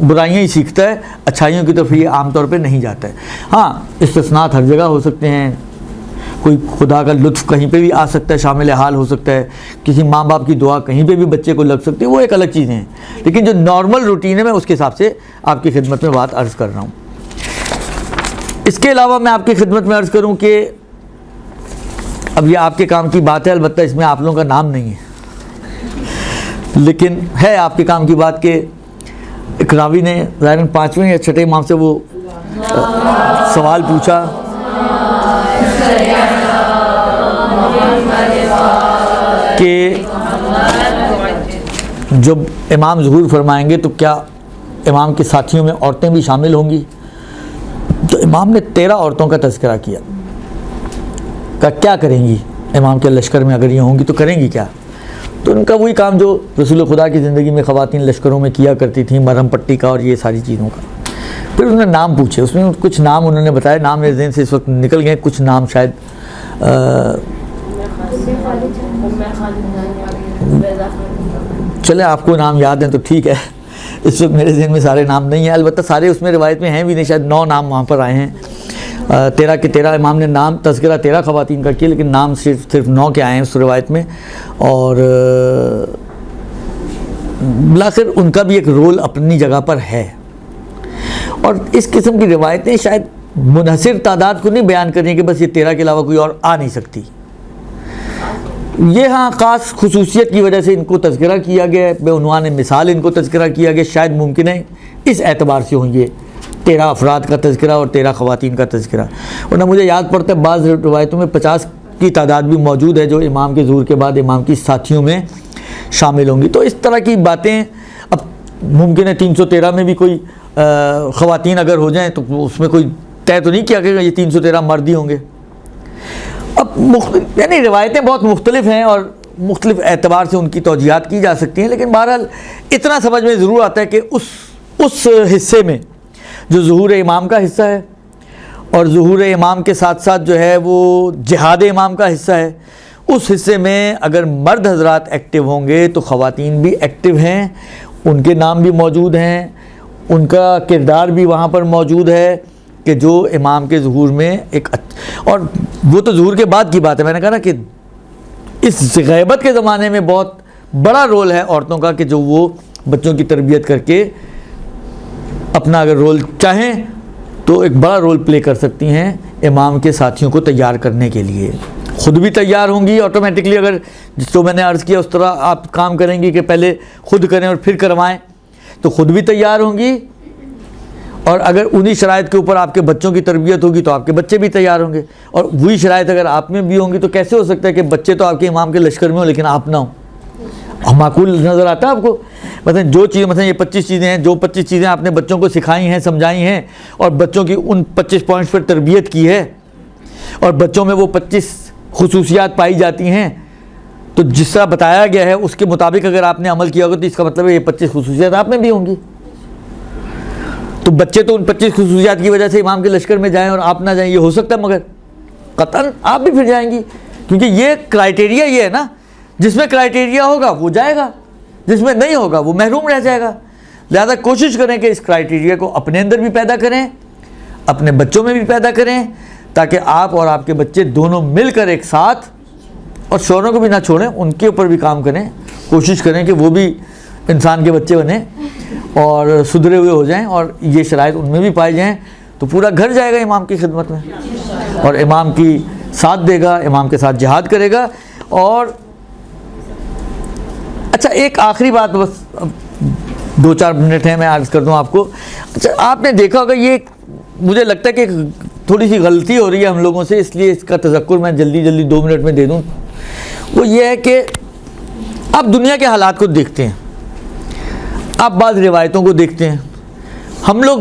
برائیاں ہی سیکھتا ہے، اچھائیوں کی طرف یہ عام طور پہ نہیں جاتا ہے۔ ہاں استثناءات ہر جگہ ہو سکتے ہیں، کوئی خدا کا لطف کہیں پہ بھی آ سکتا ہے، شامل حال ہو سکتا ہے، کسی ماں باپ کی دعا کہیں پہ بھی بچے کو لگ سکتی ہے، وہ ایک الگ چیزیں ہیں، لیکن جو نارمل روٹین ہے میں اس کے حساب سے آپ کی خدمت میں بات عرض کر رہا ہوں۔ اس کے علاوہ میں آپ کی خدمت میں عرض کروں کہ اب یہ آپ کے کام کی بات ہے، البتہ اس میں آپ لوگوں کا نام نہیں ہے، لیکن ہے آپ کے کام کی بات کہ ایک راوی نے ظاہراً 5ویں یا 6ٹھے امام سے وہ سوال پوچھا کہ جب امام ظہور فرمائیں گے تو کیا امام کے ساتھیوں میں عورتیں بھی شامل ہوں گی؟ تو امام نے 13 عورتوں کا تذکرہ کیا، کہا کیا کریں گی امام کے لشکر میں اگر یہ ہوں گی تو کریں گی کیا؟ تو ان کا وہی کام جو رسول خدا کی زندگی میں خواتین لشکروں میں کیا کرتی تھیں، مرہم پٹی کا اور یہ ساری چیزوں کا۔ پھر انہوں نے نام پوچھے، اس میں کچھ نام انہوں نے بتایا، نام میرے ذہن سے اس وقت نکل گئے، کچھ نام شاید چلے آپ کو نام یاد ہیں تو ٹھیک ہے، اس وقت میرے ذہن میں سارے نام نہیں ہیں، البتہ سارے اس میں روایت میں ہیں بھی نہیں، شاید 9 نام وہاں پر آئے ہیں، 13 کے 13 امام نے نام تذکرہ 13 خواتین کا کیا، لیکن نام صرف 9 کے آئے ہیں اس روایت میں، اور بلاخر ان کا بھی ایک رول اپنی جگہ پر ہے۔ اور اس قسم کی روایتیں شاید منحصر تعداد کو نہیں بیان کریں کہ بس یہ 13 کے علاوہ کوئی اور آ نہیں سکتی، یہ ہاں خاص خصوصیت کی وجہ سے ان کو تذکرہ کیا گیا ہے، بے عنوان مثال ان کو تذکرہ کیا گیا، شاید ممکن ہے اس اعتبار سے ہوں یہ 13 افراد کا تذکرہ اور 13 خواتین کا تذکرہ، ورنہ مجھے یاد پڑتا ہے بعض روایتوں میں 50 کی تعداد بھی موجود ہے جو امام کے ظہور کے بعد امام کی ساتھیوں میں شامل ہوں گی۔ تو اس طرح کی باتیں اب ممکن ہے 313 میں بھی کوئی خواتین اگر ہو جائیں تو اس میں کوئی طے تو نہیں کیا کہ یہ 313 مرد ہی ہوں گے۔ اب یعنی روایتیں بہت مختلف ہیں اور مختلف اعتبار سے ان کی توجیہات کی جا سکتی ہیں، لیکن بہرحال اتنا سمجھ میں ضرور آتا ہے کہ اس حصے میں جو ظہور امام کا حصہ ہے اور ظہور امام کے ساتھ ساتھ جو ہے وہ جہاد امام کا حصہ ہے، اس حصے میں اگر مرد حضرات ایکٹیو ہوں گے تو خواتین بھی ایکٹیو ہیں، ان کے نام بھی موجود ہیں، ان کا کردار بھی وہاں پر موجود ہے کہ جو امام کے ظہور میں ایک اور وہ تو ظہور کے بعد کی بات ہے، میں نے کہا نا کہ اس غیبت کے زمانے میں بہت بڑا رول ہے عورتوں کا کہ جو وہ بچوں کی تربیت کر کے اپنا اگر رول چاہیں تو ایک بڑا رول پلے کر سکتی ہیں امام کے ساتھیوں کو تیار کرنے کے لیے، خود بھی تیار ہوں گی آٹومیٹکلی، اگر جس کو میں نے عرض کیا اس طرح آپ کام کریں گی کہ پہلے خود کریں اور پھر کروائیں تو خود بھی تیار ہوں گی، اور اگر انہی شرائط کے اوپر آپ کے بچوں کی تربیت ہوگی تو آپ کے بچے بھی تیار ہوں گے، اور وہی شرائط اگر آپ میں بھی ہوں گی تو کیسے ہو سکتا ہے کہ بچے تو آپ کے امام کے لشکر میں ہوں لیکن آپ نہ ہوں؟ معقول نظر آتا ہے آپ کو؟ مثلا جو چیز مثلا یہ 25 چیزیں ہیں، جو 25 چیزیں آپ نے بچوں کو سکھائی ہیں، سمجھائی ہیں، اور بچوں کی ان 25 پوائنٹس پر تربیت کی ہے اور بچوں میں وہ 25 خصوصیات پائی جاتی ہیں، تو جس طرح بتایا گیا ہے اس کے مطابق اگر آپ نے عمل کیا ہوگا تو اس کا مطلب ہے یہ 25 خصوصیات آپ میں بھی ہوں گی۔ تو بچے تو ان 25 خصوصیات کی وجہ سے امام کے لشکر میں جائیں اور آپ نہ جائیں، یہ ہو سکتا ہے؟ مگر قطعاً آپ بھی پھر جائیں گی، کیونکہ یہ کرائٹیریا یہ ہے نا، جس میں کرائٹیریا ہوگا وہ جائے گا، جس میں نہیں ہوگا وہ محروم رہ جائے گا۔ لہذا کوشش کریں کہ اس کرائٹیریا کو اپنے اندر بھی پیدا کریں، اپنے بچوں میں بھی پیدا کریں، تاکہ آپ اور آپ کے بچے دونوں مل کر ایک ساتھ، اور شوہروں کو بھی نہ چھوڑیں، ان کے اوپر بھی کام کریں، کوشش کریں کہ وہ بھی انسان کے بچے بنیں اور سدھرے ہوئے ہو جائیں اور یہ شرائط ان میں بھی پائی جائیں، تو پورا گھر جائے گا امام کی خدمت میں اور امام کی ساتھ دے گا، امام کے ساتھ جہاد کرے گا۔ اور اچھا ایک آخری بات، بس 2-4 منٹ ہیں میں عرض کر دوں آپ کو۔ اچھا آپ نے دیکھا ہوگا، یہ مجھے لگتا ہے کہ تھوڑی سی غلطی ہو رہی ہے ہم لوگوں سے، اس لیے اس کا تذکر میں جلدی 2 منٹ میں دے دوں۔ وہ یہ ہے کہ آپ دنیا کے حالات کو دیکھتے ہیں، آپ بعض روایتوں کو دیکھتے ہیں، ہم لوگ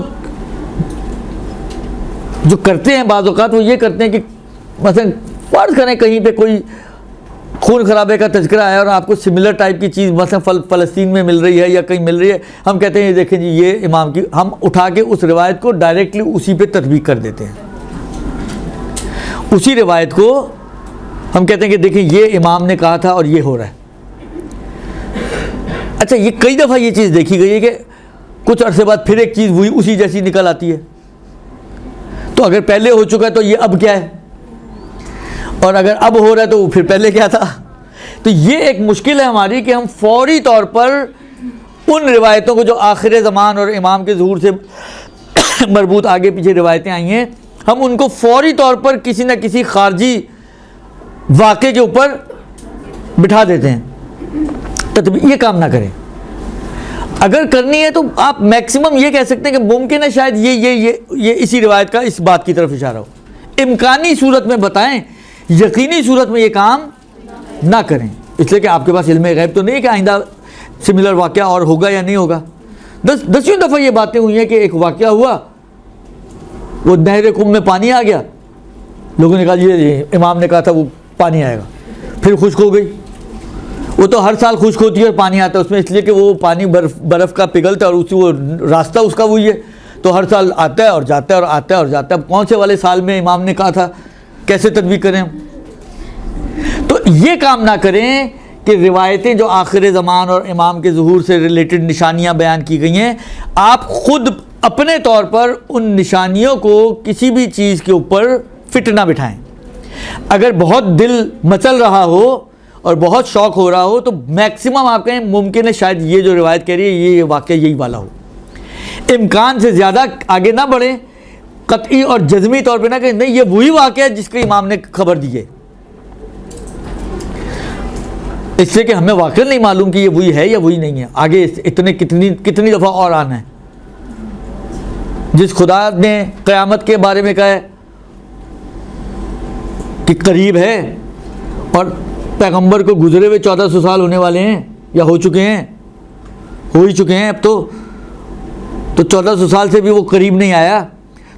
جو کرتے ہیں بعض اوقات وہ یہ کرتے ہیں کہ مثلا فرض کریں کہیں پہ کوئی خون خرابے کا تذکرہ آیا اور آپ کو سملر ٹائپ کی چیز مثلا فلسطین میں مل رہی ہے یا کہیں مل رہی ہے، ہم کہتے ہیں یہ دیکھیں جی یہ امام کی، ہم اٹھا کے اس روایت کو ڈائریکٹلی اسی پہ تطبیق کر دیتے ہیں، اسی روایت کو ہم کہتے ہیں کہ دیکھیں یہ امام نے کہا تھا اور یہ ہو رہا ہے۔ اچھا یہ کئی دفعہ یہ چیز دیکھی گئی ہے کہ کچھ عرصے بعد پھر ایک چیز وہی اسی جیسی نکل آتی ہے. تو اگر پہلے ہو چکا ہے تو یہ اب کیا ہے, اور اگر اب ہو رہا ہے تو پھر پہلے کیا تھا. تو یہ ایک مشکل ہے ہماری کہ ہم فوری طور پر ان روایتوں کو جو آخر زمان اور امام کے ظہور سے مربوط آگے پیچھے روایتیں آئی ہیں, ہم ان کو فوری طور پر کسی نہ کسی خارجی واقعے کے اوپر بٹھا دیتے ہیں. تو یہ کام نہ کریں. اگر کرنی ہے تو آپ میکسیمم یہ کہہ سکتے ہیں کہ ممکن ہے شاید یہ اسی روایت کا اس بات کی طرف اشارہ ہو. امکانی صورت میں بتائیں, یقینی صورت میں یہ کام نہ کریں, اس لیے کہ آپ کے پاس علم غیب تو نہیں ہے کہ آئندہ سملر واقعہ اور ہوگا یا نہیں ہوگا. دسیوں دفعہ یہ باتیں ہوئی ہیں کہ ایک واقعہ ہوا, وہ نہر کم میں پانی آ گیا, لوگوں نے کہا یہ امام نے کہا تھا وہ پانی آئے گا, پھر خشک ہو گئی. وہ تو ہر سال خشک ہوتی ہے اور پانی آتا ہے اس میں, اس لیے کہ وہ پانی برف کا پگھلتا ہے اور اسی وہ راستہ اس کا وہی ہے, تو ہر سال آتا ہے اور جاتا ہے اور آتا ہے اور جاتا ہے. اب کون سے والے سال میں امام نے کہا تھا, کیسے تدبیر کریں ہم. تو یہ کام نہ کریں کہ روایتیں جو آخر زمان اور امام کے ظہور سے ریلیٹڈ نشانیاں بیان کی گئی ہیں, آپ خود اپنے طور پر ان نشانیوں کو کسی بھی چیز کے اوپر فٹ نہ بٹھائیں. اگر بہت دل مچل رہا ہو اور بہت شوق ہو رہا ہو تو میکسیمم آپ کہیں ممکن ہے شاید یہ جو روایت کہہ رہی ہے یہ واقعہ یہی والا ہو. امکان سے زیادہ آگے نہ بڑھیں, قطعی اور جزمی طور پہ نہ کہیں نہیں یہ وہی واقعہ ہے جس کے امام نے خبر دی ہے, اس لیے کہ ہمیں واقعہ نہیں معلوم کہ یہ وہی ہے یا وہی نہیں ہے. آگے اتنے کتنی دفعہ اور آنا ہے. جس خدا نے قیامت کے بارے میں کہا ہے کہ قریب ہے, اور پیغمبر کو گزرے ہوئے 1400 سال ہونے والے ہیں یا ہو چکے ہیں, ہو ہی چکے ہیں اب تو 1400 سال سے بھی وہ قریب نہیں آیا.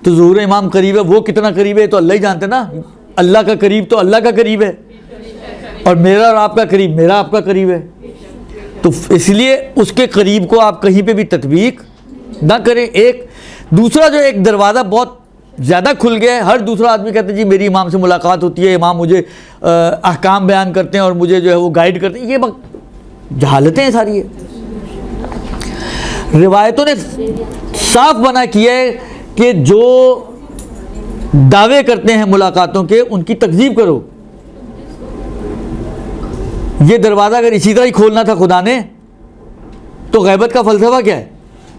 تو ظہور امام قریب ہے, وہ کتنا قریب ہے تو اللہ ہی جانتے نا. اللہ کا قریب تو اللہ کا قریب ہے, اور میرا اور آپ کا قریب میرا آپ کا قریب ہے. تو اس لیے اس کے قریب کو آپ کہیں پہ بھی تطبیق نہ کریں. ایک دوسرا جو ایک دروازہ بہت زیادہ کھل گیا ہے, ہر دوسرا آدمی کہتے ہیں جی میری امام سے ملاقات ہوتی ہے, امام مجھے احکام بیان کرتے ہیں اور مجھے جو ہے وہ گائیڈ کرتے ہیں. یہ جہالتیں ہیں ساری. روایتوں نے صاف منع کیا ہے کہ جو دعوے کرتے ہیں ملاقاتوں کے ان کی تکذیب کرو. یہ دروازہ اگر اسی طرح ہی کھولنا تھا خدا نے تو غیبت کا فلسفہ کیا ہے,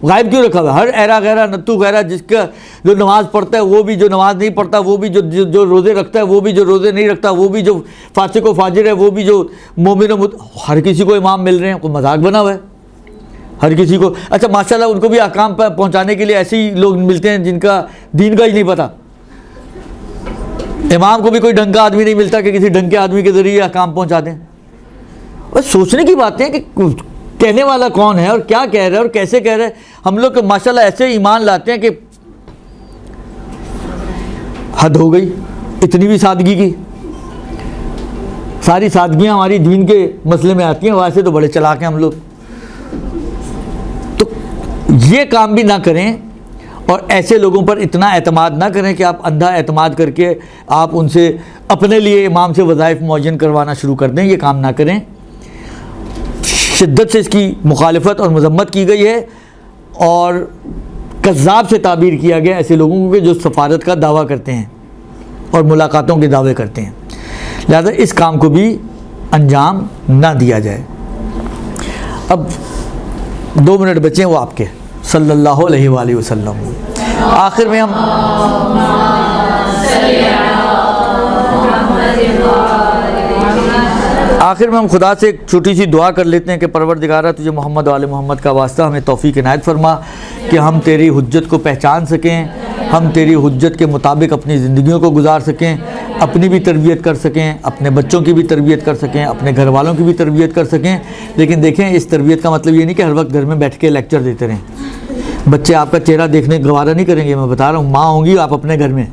غائب کیوں رکھا ہوا ہے؟ ہر ایرا غیرہ نتو غیرہ, جس کا جو نماز پڑھتا ہے وہ بھی, جو نماز نہیں پڑھتا وہ بھی, جو روزے رکھتا ہے وہ بھی, جو روزے نہیں رکھتا وہ بھی, جو فاسق و فاجر ہے وہ بھی, جو مومن و ہر کسی کو امام مل رہے ہیں. کوئی مذاق بنا ہوا ہے ہر کسی کو. اچھا ماشاءاللہ ان کو بھی احکام پہنچانے کے لیے ایسے ہی لوگ ملتے ہیں جن کا دین کا ہی نہیں پتہ. امام کو بھی کوئی ڈھنگ کا آدمی نہیں ملتا کہ کسی ڈھنگ کے آدمی کے ذریعے احکام پہنچا دیں. بس سوچنے کی باتیں ہیں کہ کہنے والا کون ہے اور کیا کہہ رہا ہے اور کیسے کہہ رہا ہے. ہم لوگ ماشاءاللہ ایسے ایمان لاتے ہیں کہ حد ہو گئی, اتنی بھی سادگی کی. ساری سادگیاں ہماری دین کے مسئلے میں آتی ہیں, ویسے تو بڑے چلاک ہیں ہم لوگ. تو یہ کام بھی نہ کریں اور ایسے لوگوں پر اتنا اعتماد نہ کریں کہ آپ اندھا اعتماد کر کے آپ ان سے اپنے لیے امام سے وظائف معین کروانا شروع کر دیں. یہ کام نہ کریں. شدت سے اس کی مخالفت اور مذمت کی گئی ہے, اور کذاب سے تعبیر کیا گیا ایسے لوگوں کو جو سفارت کا دعویٰ کرتے ہیں اور ملاقاتوں کے دعوے کرتے ہیں. لہذا اس کام کو بھی انجام نہ دیا جائے. اب 2 منٹ بچے ہیں وہ آپ کے, صلی اللہ علیہ وآلہ وسلم. آخر میں ہم خدا سے ایک چھوٹی سی دعا کر لیتے ہیں کہ پروردگارہ تجھے محمد و آل محمد کا واسطہ ہمیں توفیق عنایت فرما کہ ہم تیری حجت کو پہچان سکیں, ہم تیری حجت کے مطابق اپنی زندگیوں کو گزار سکیں, اپنی بھی تربیت کر سکیں, اپنے بچوں کی بھی تربیت کر سکیں, اپنے گھر والوں کی بھی تربیت کر سکیں. لیکن دیکھیں اس تربیت کا مطلب یہ نہیں کہ ہر وقت گھر میں بیٹھ کے لیکچر دیتے رہیں. بچے آپ کا چہرہ دیکھنے گوارا نہیں کریں گے, میں بتا رہا ہوں. ماں ہوں گی آپ اپنے گھر میں,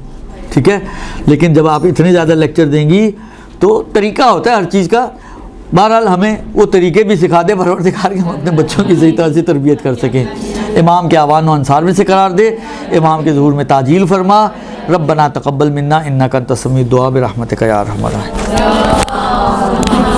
ٹھیک ہے, لیکن جب آپ اتنے زیادہ لیکچر دیں گی تو طریقہ ہوتا ہے ہر چیز کا. بہرحال ہمیں وہ طریقے بھی سکھا دے پروردگار کہ ہم اپنے بچوں کی صحیح طرح سے تربیت کر سکیں. امام کے اعوان و انصار میں سے قرار دے, امام کے ظہور میں تعجیل فرما. ربنا تقبل منا انک انت السمیع الدعاء برحمتک یا ارحم الراحمین.